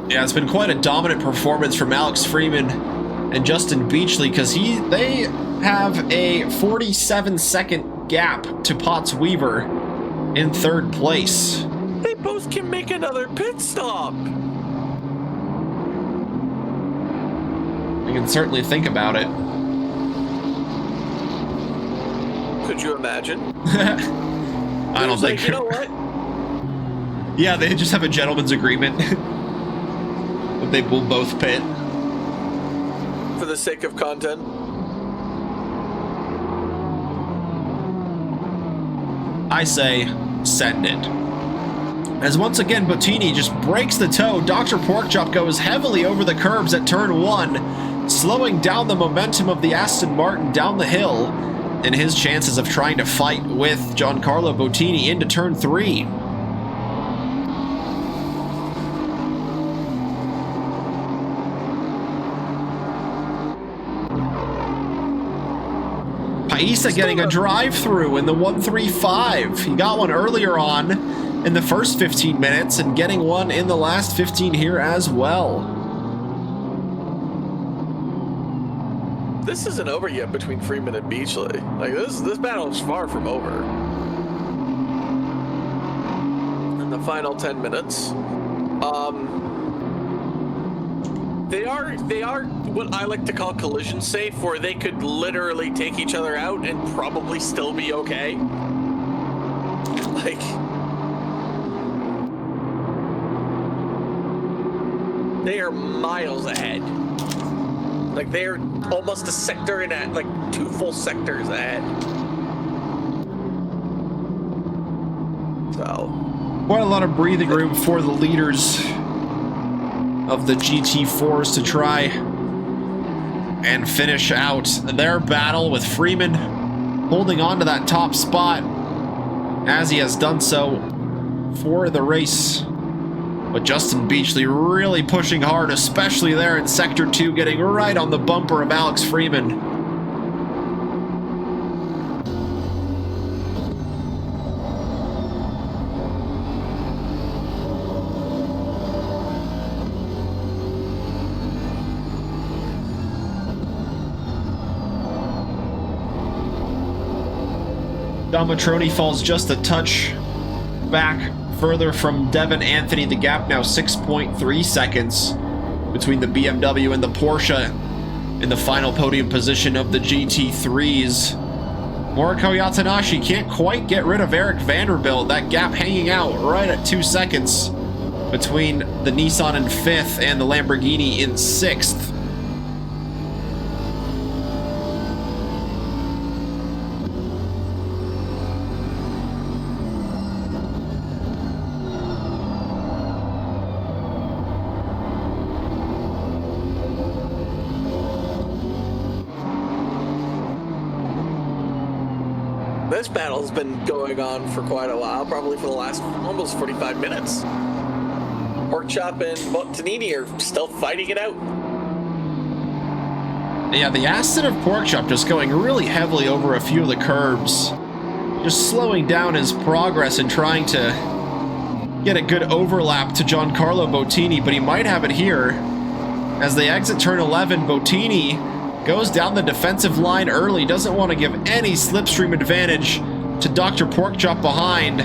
Yeah, it's been quite a dominant performance from Alex Freeman and Justin Beachley, because they have a 47-second gap to Potts Weaver in 3rd place. They both can make another pit stop. We can certainly think about it. Could you imagine? I don't think. You know what? Yeah, they just have a gentleman's agreement that they will both pit. For the sake of content. I say, send it. As once again, Bottini just breaks the toe. Dr. Porkchop goes heavily over the curbs at turn 1, slowing down the momentum of the Aston Martin down the hill, and his chances of trying to fight with Giancarlo Bottini into turn 3. Paisa getting a drive-through in the 135. He got one earlier on in the first 15 minutes and getting one in the last 15 here as well. This isn't over yet between Freeman and Beachley. Like this battle is far from over. In the final 10 minutes, they are what I like to call collision safe, where they could literally take each other out and probably still be okay. Like, they are miles ahead. Like, they're almost a sector in at, like 2 full sectors ahead. So, quite a lot of breathing room for the leaders of the GT4s to try and finish out their battle, with Freeman holding on to that top spot as he has done so for the race. But Justin Beachley really pushing hard, especially there in Sector 2, getting right on the bumper of Alex Freeman. Dom Matroni falls just a touch back further from Devin Anthony. The gap now 6.3 seconds between the BMW and the Porsche in the final podium position of the GT3s. Moriko Yatanashi can't quite get rid of Eric Vanderbilt. That gap hanging out right at 2 seconds between the Nissan in 5th and the Lamborghini in 6th. this battle's been going on for quite a while, probably for the last almost 45 minutes. Porkchop and Bottini are still fighting it out. Yeah, the asset of Porkchop just going really heavily over a few of the curbs. Just slowing down his progress and trying to get a good overlap to Giancarlo Bottini, but he might have it here As they exit turn 11, Bottini goes down the defensive line early, doesn't want to give any slipstream advantage to Dr. Porkchop behind.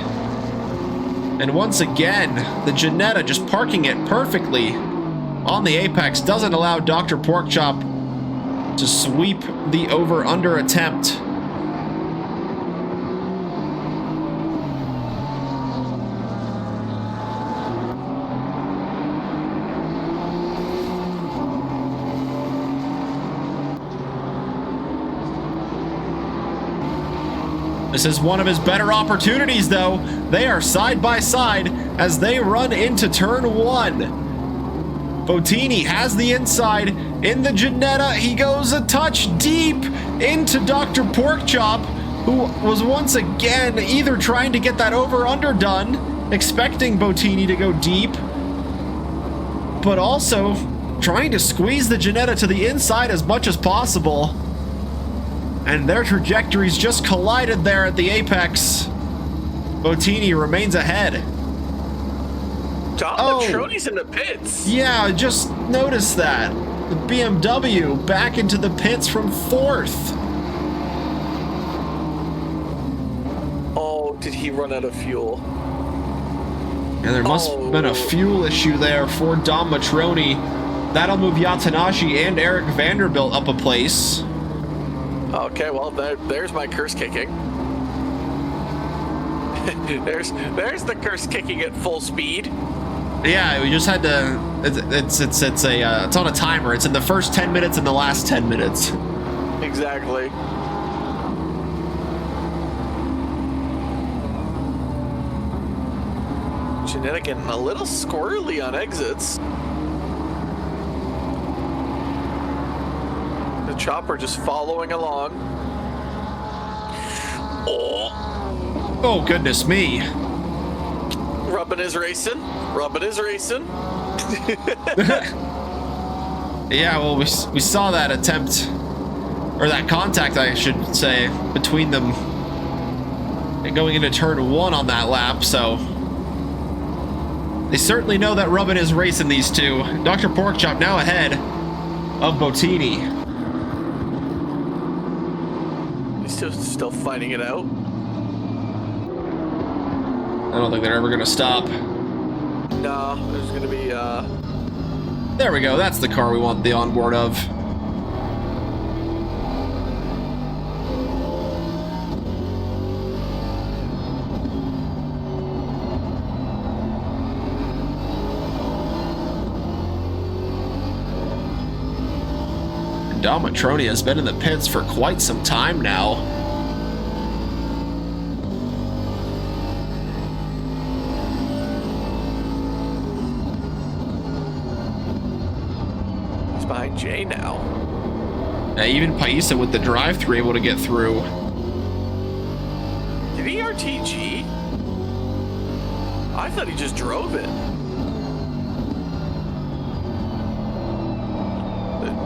And once again, the Ginetta just parking it perfectly on the apex, doesn't allow Dr. Porkchop to sweep the over-under attempt. This is one of his better opportunities, though. They are side by side as they run into turn 1. Bottini has the inside in the Ginetta. He goes a touch deep into Dr. Porkchop, who was once again either trying to get that over-under done, expecting Bottini to go deep, but also trying to squeeze the Ginetta to the inside as much as possible. And their trajectories just collided there at the apex. Bottini remains ahead. Tom Matroni's in the pits. Yeah, I just noticed that. The BMW back into the pits from 4th. Oh, did he run out of fuel? And there must have been a fuel issue there for Dom Matroni. That'll move Yatanashi and Eric Vanderbilt up a place. Okay, well, there's my curse kicking. there's the curse kicking at full speed. Yeah, we just had to. It's on a timer. It's in the first 10 minutes and the last 10 minutes. Exactly. Ginetta getting a little squirrely on exits. The chopper just following along. Oh, goodness me. Rubbin is racing. Yeah, well, we saw that attempt, or that contact, I should say, between them going into turn 1 on that lap, so they certainly know that Rubbin is racing these two. Dr. Porkchop now ahead of Bottini. Still fighting it out. I don't think they're ever going to stop. No, there's going to be, There we go. That's the car we want the onboard of. Dom Matroni has been in the pits for quite some time now. He's behind Jay now. Yeah, even Paisa with the drive-thru able to get through. Did he RTG? I thought he just drove it.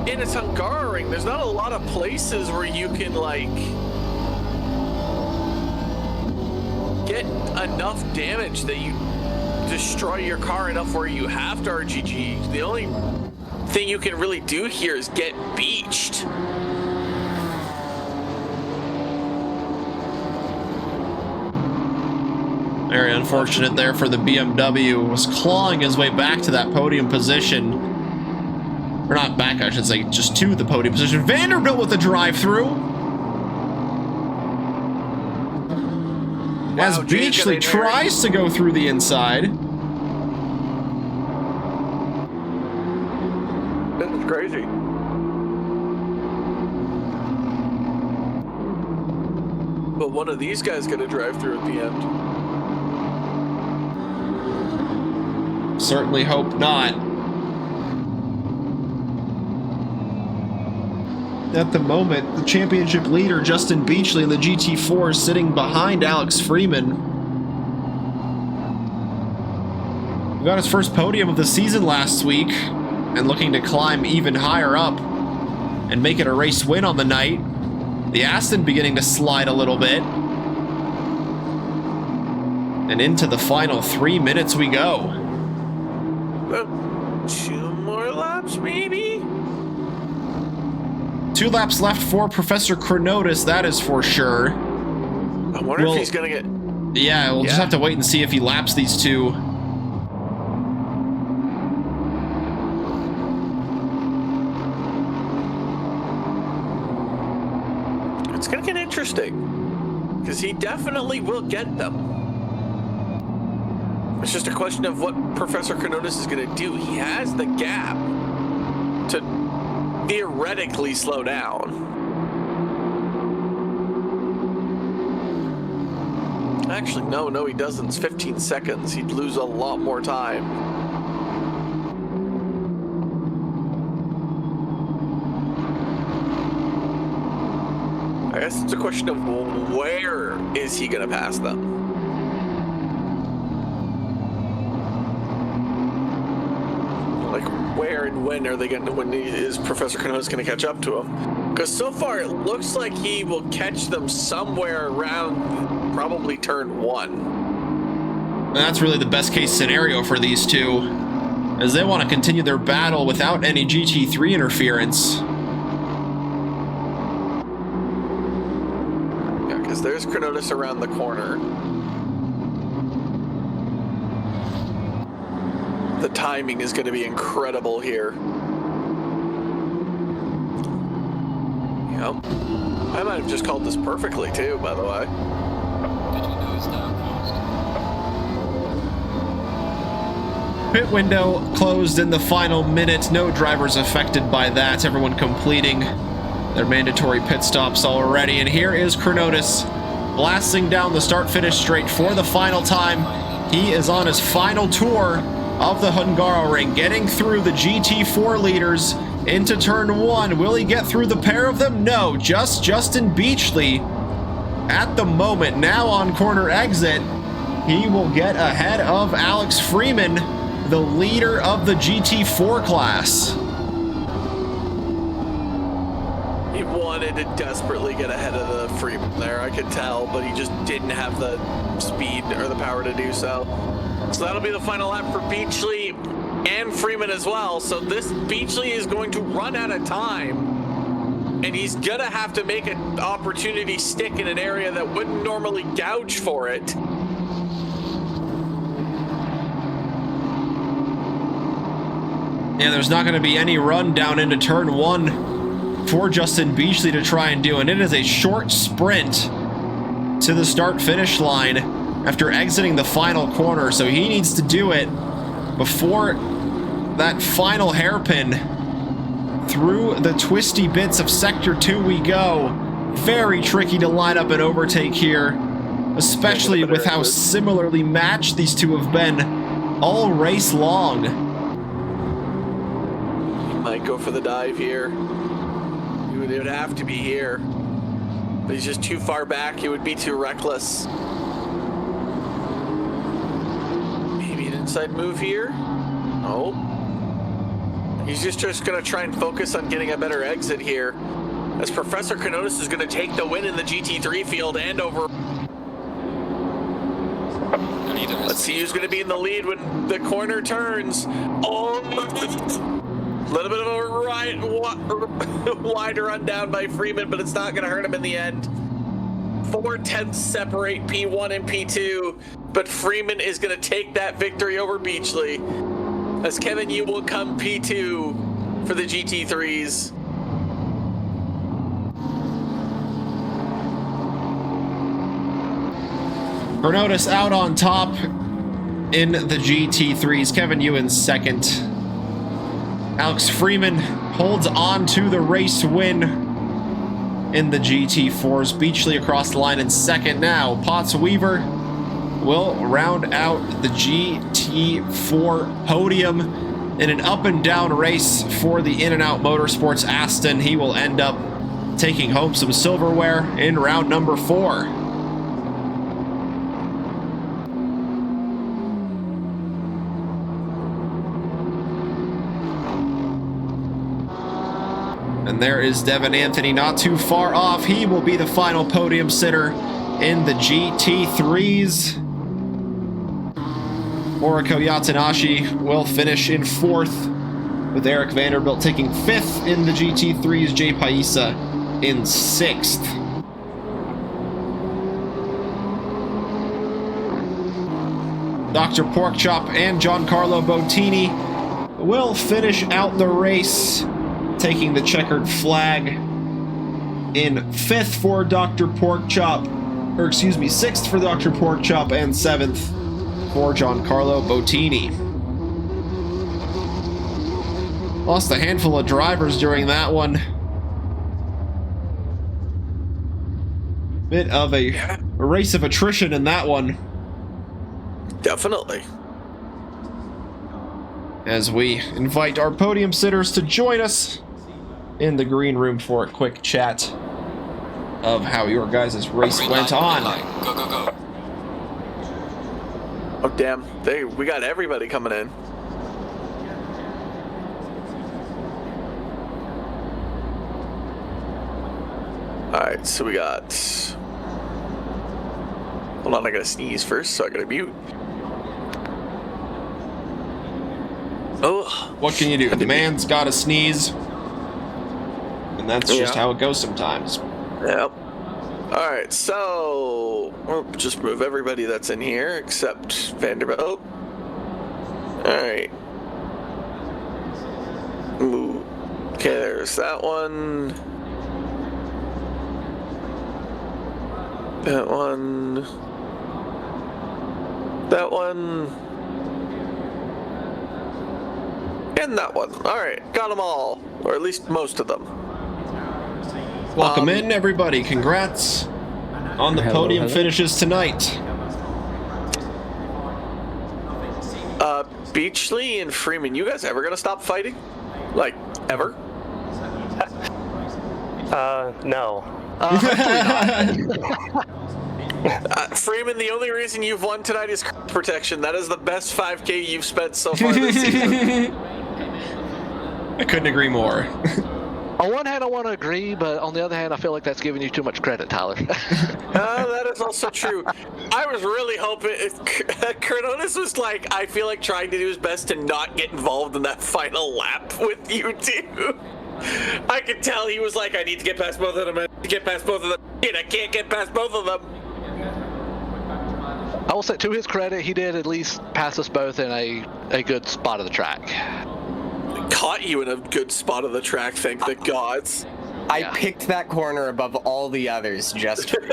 And it's Hungaroring. There's not a lot of places where you can, like, get enough damage that you destroy your car enough where you have to RGG. The only thing you can really do here is get beached. Very unfortunate there for the BMW. Was clawing his way back to that podium position. Or not back, I should say, just to the podium position. Vanderbilt with the drive-through. Wow, as Beachley tries to go through the inside. This is crazy. But one of these guys got to drive through at the end. Certainly hope not. At the moment, the championship leader, Justin Beachley, in the GT4 is sitting behind Alex Freeman. He got his first podium of the season last week and looking to climb even higher up and make it a race win on the night. The Aston beginning to slide a little bit. And into the final 3 minutes we go. 2 more more laps, maybe? 2 laps left for Professor Chronotis, that is for sure. I wonder if he's gonna get... Yeah, we'll just have to wait and see if he laps these two. It's gonna get interesting, because he definitely will get them. It's just a question of what Professor Chronotis is gonna do. He has the gap to theoretically slow down. Actually, no, he doesn't. It's 15 seconds. He'd lose a lot more time. I guess it's a question of where is he going to pass them? Like, where and when are they going to, when is Professor Chronotis going to catch up to him? Because so far it looks like he will catch them somewhere around probably turn 1. And that's really the best case scenario for these two, as they want to continue their battle without any GT3 interference. Yeah, because there's Chronotis around the corner. The timing is going to be incredible here. Yep. I might have just called this perfectly too, by the way. Pit window closed in the final minute. No drivers affected by that. Everyone completing their mandatory pit stops already. And here is Chronotis blasting down the start-finish straight for the final time. He is on his final tour of the Hungaroring, getting through the GT4 leaders into turn 1. Will he get through the pair of them? No, just Justin Beachley at the moment. Now on corner exit, he will get ahead of Alex Freeman, the leader of the GT4 class. He wanted to desperately get ahead of the Freeman there, I could tell, but he just didn't have the speed or the power to do so. So that'll be the final lap for Beachley and Freeman as well. So this Beachley is going to run out of time, and he's gonna have to make an opportunity stick in an area that wouldn't normally gouge for it. Yeah, there's not going to be any run down into turn 1 for Justin Beachley to try and do, and it is a short sprint to the start-finish line after exiting the final corner, so he needs to do it before that final hairpin. Through the twisty bits of Sector 2 we go. Very tricky to line up and overtake here, especially with how similarly matched these two have been all race long. He might go for the dive here. It would have to be here, but he's just too far back. It would be too reckless. Maybe an inside move here. Oh. He's just going to try and focus on getting a better exit here, as Professor Chronotis is going to take the win in the GT3 field and over. Let's see who's going to be in the lead when the corner turns. Oh, a little bit of a wide run down by Freeman, but it's not going to hurt him in the end. 4/10 separate P1 and P2, but Freeman is going to take that victory over Beachley, as Kevin Yu will come P2 for the GT3s. Chronotis out on top in the GT3s. Kevin Yu in second. Alex Freeman holds on to the race win in the GT4s. Beachley across the line in second now. Potts Weaver will round out the GT4 podium in an up and down race for the In-N-Out Motorsports Aston. He will end up taking home some silverware in round number 4. And there is Devin Anthony not too far off. He will be the final podium sitter in the GT3s. Oriko Yatanashi will finish in 4th with Eric Vanderbilt taking 5th in the GT3's Jay Paisa in 6th. Dr. Porkchop and Giancarlo Bottini will finish out the race, taking the checkered flag in 5th for Dr. Porkchop, 6th for Dr. Porkchop, and 7th for Giancarlo Bottini. Lost a handful of drivers during that one. Bit of a race of attrition in that one. Definitely. As we invite our podium sitters to join us in the green room for a quick chat of how your guys' race went on. Go, go, go. Oh, damn. We got everybody coming in. Alright, so we got... Hold on, I gotta sneeze first, so I gotta mute. Oh. What can you do? The man's gotta sneeze. And that's just how it goes sometimes. Yep. Alright, so... We'll just move everybody that's in here, except Vanderbilt. Alright. Move. Okay, there's that one. That one. That one. And that one. Alright, got them all. Or at least most of them. Welcome in, everybody. Congrats on the podium finishes tonight. Beachley and Freeman, you guys ever gonna stop fighting? Like, ever? No. Freeman, the only reason you've won tonight is protection. That is the best 5K you've spent so far this season. I couldn't agree more. On one hand, I want to agree, but on the other hand, I feel like that's giving you too much credit, Tyler. That is also true. I was really hoping... Crononis was like, I feel like trying to do his best to not get involved in that final lap with you two. I could tell he was like, I need to get past both of them. I need to get past both of them. And I can't get past both of them. I will say, to his credit, he did at least pass us both in a good spot of the track. Caught you in a good spot of the track, thank the gods. I picked that corner above all the others just for you.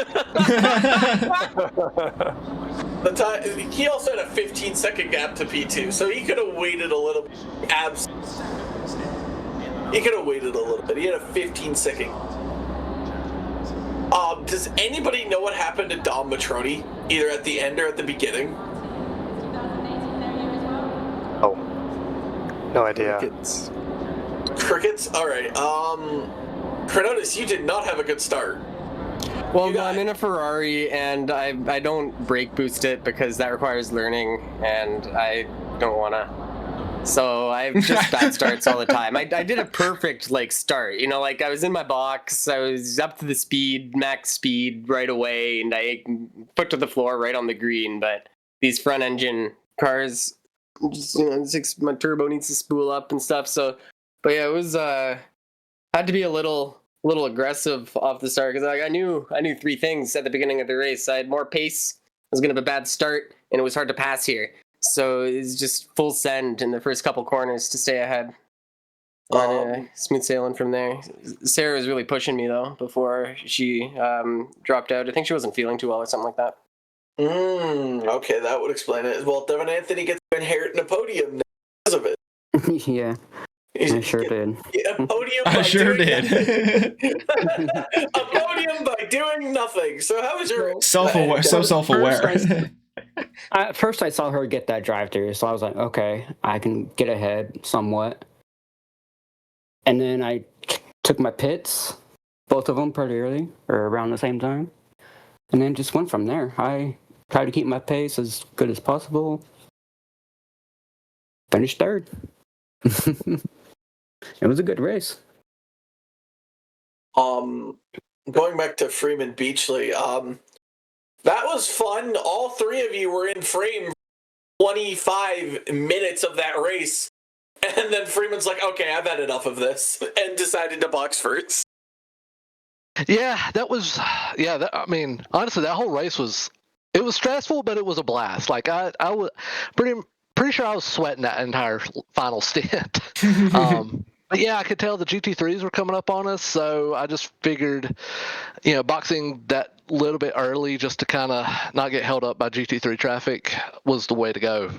The time, he also had a 15-second gap to P2, so he could have waited a little bit. He could have waited a little bit. He had a 15-second. Does anybody know what happened to Dom Matroni, either at the end or at the beginning? Oh. No idea. Crickets? Alright, Cronotis, you did not have a good start. Well, I'm in a Ferrari, and I don't brake boost it because that requires learning, and I don't want to. So I have just bad starts all the time. I did a perfect, start. You know, I was in my box, I was up to the speed, max speed right away, and I put to the floor right on the green, but these front-engine cars... Just, my turbo needs to spool up and stuff. So, but yeah, it was had to be a little aggressive off the start because I knew 3 things at the beginning of the race. I had more pace. I was gonna have a bad start, and it was hard to pass here. So it's just full send in the first couple corners to stay ahead. Smooth sailing from there. Sarah was really pushing me though before she dropped out. I think she wasn't feeling too well or something like that. Okay, that would explain it. Well, Devin Anthony gets to inherit a podium because of it. Yeah, I sure did. A podium I sure did. A podium by doing nothing. So how was your... Self-aware, so self-aware. At first I saw her get that drive-through, so I was like, okay, I can get ahead somewhat. And then I took my pits, both of them pretty early, or around the same time. And then just went from there. I tried to keep my pace as good as possible. Finished third. It was a good race. Going back to Freeman Beachley, that was fun. All 3 of you were in frame 25 minutes of that race. And then Freeman's like, okay, I've had enough of this, and decided to box first. Yeah, that was. Yeah, I mean, honestly, that whole race was. It was stressful, but it was a blast. Like I was pretty sure I was sweating that entire final stint. But yeah, I could tell the GT3s were coming up on us, so I just figured, boxing that little bit early just to kind of not get held up by GT3 traffic was the way to go.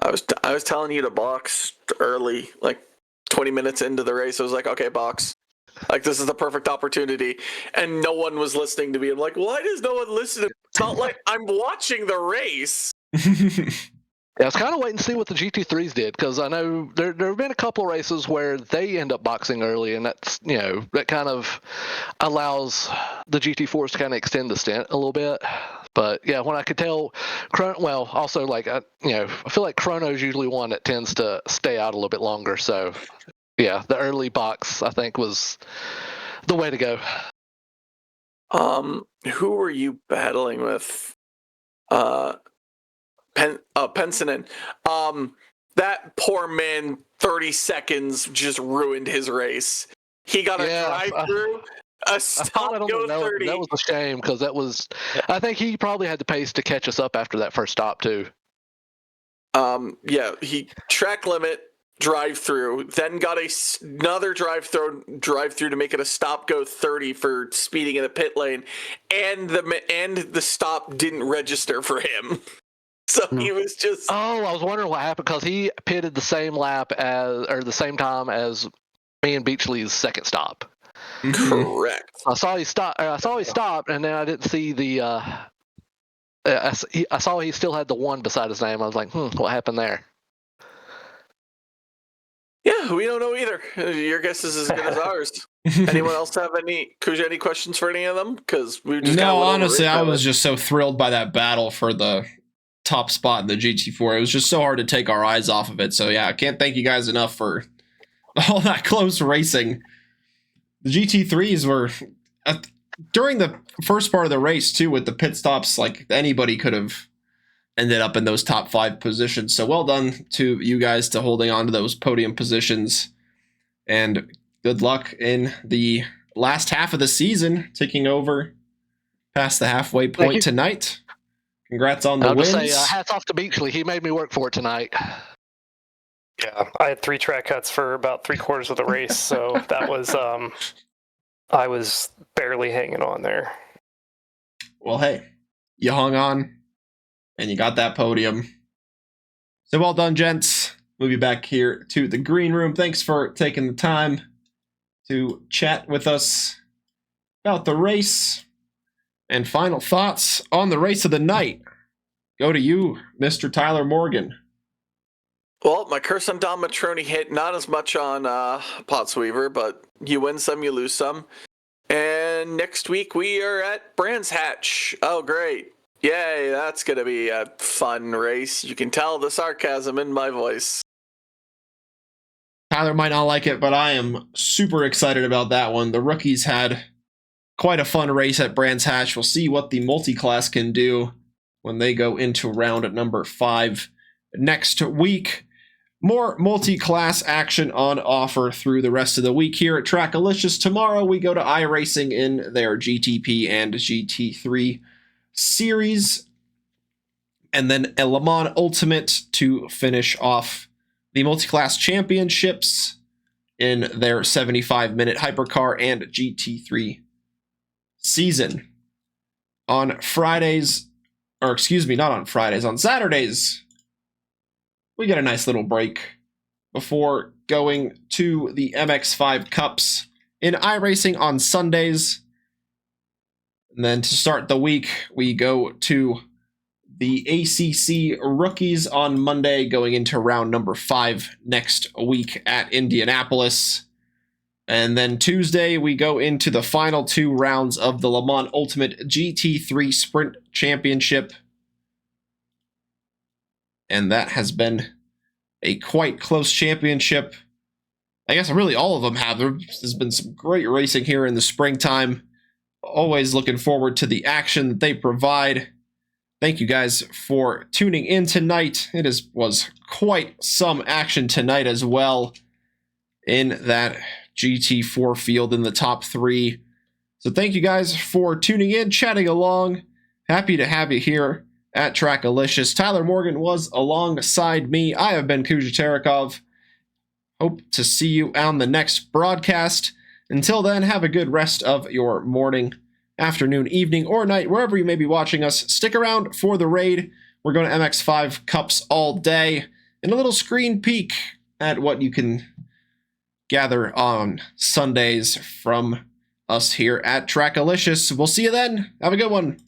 I was telling you to box early, like 20 minutes into the race. I was like, okay, box. Like, this is the perfect opportunity. And no one was listening to me. I'm like, why does no one listen to me? It's not like I'm watching the race. Yeah, I was kind of waiting to see what the GT3s did, because I know there have been a couple races where they end up boxing early, and that's, that kind of allows the GT4s to kind of extend the stint a little bit. But yeah, when I could tell, also like, I feel like Chrono's usually one that tends to stay out a little bit longer. So yeah, the early box, I think, was the way to go. Who were you battling with? Pensonen. That poor man, 30 seconds just ruined his race. He got a drive-through, a stop, go 30. That was a shame, because I think he probably had the pace to catch us up after that first stop too. He track limit, drive-through, then got another drive-through to make it a stop, go 30 for speeding in the pit lane, and the stop didn't register for him. So he was just. Oh, I was wondering what happened, because he pitted the same time as me and Beachley's second stop. Correct. I saw he stopped, and then I didn't see the. I saw he still had the 1 beside his name. I was like, what happened there? Yeah, we don't know either. Your guess is as good as ours. Anyone else have any questions for any of them? Because we just honestly, I was just so thrilled by that battle for the top spot in the GT4. It was just so hard to take our eyes off of it. So yeah, I can't thank you guys enough for all that close racing. The GT3s were during the first part of the race too, with the pit stops. Like, anybody could have ended up in those top 5 positions. So well done to you guys to holding on to those podium positions, and good luck in the last half of the season, taking over past the halfway point tonight. Congrats on the wins. I'll just say hats off to Beachley. He made me work for it tonight. Yeah, I had 3 track cuts for about 3/4 of the race, so that was I was barely hanging on there. Well, hey, you hung on, and you got that podium. So well done, gents. We'll be back here to the green room. Thanks for taking the time to chat with us about the race. And final thoughts on the race of the night go to you, Mr. Tyler Morgan. Well, my curse on Don Matroni hit, not as much on Potsweaver, but you win some, you lose some. And next week we are at Brands Hatch. Oh, great. Yay, that's going to be a fun race. You can tell the sarcasm in my voice. Tyler might not like it, but I am super excited about that one. The rookies had quite a fun race at Brands Hatch. We'll see what the Multiclass can do when they go into round number 5 next week. More Multiclass action on offer through the rest of the week here at Trackalicious. Tomorrow we go to iRacing in their GTP and GT3 series, and then a Le Mans Ultimate to finish off the Multiclass Championships in their 75-minute Hypercar and GT3 season. On Saturdays, we get a nice little break before going to the MX5 Cups in iRacing on Sundays. And then to start the week, we go to the ACC Rookies on Monday, going into round number 5 next week at Indianapolis. And then Tuesday, we go into the final 2 rounds of the Le Mans Ultimate GT3 Sprint Championship. And that has been a quite close championship. I guess really all of them have. There's been some great racing here in the springtime. Always looking forward to the action that they provide. thank you guys for tuning in tonight. It was quite some action tonight as well in that GT4 field in the top 3. So thank you guys for tuning in, chatting along. Happy to have you here at Trackalicious. Tyler Morgan was alongside me. I have been Kuja Terekov. Hope to see you on the next broadcast. Until then, have a good rest of your morning, afternoon, evening, or night, wherever you may be watching us. Stick around for the raid. We're going to MX5 Cups all day, and a little screen peek at what you can gather on Sundays from us here at Trackalicious. We'll see you then. Have a good one.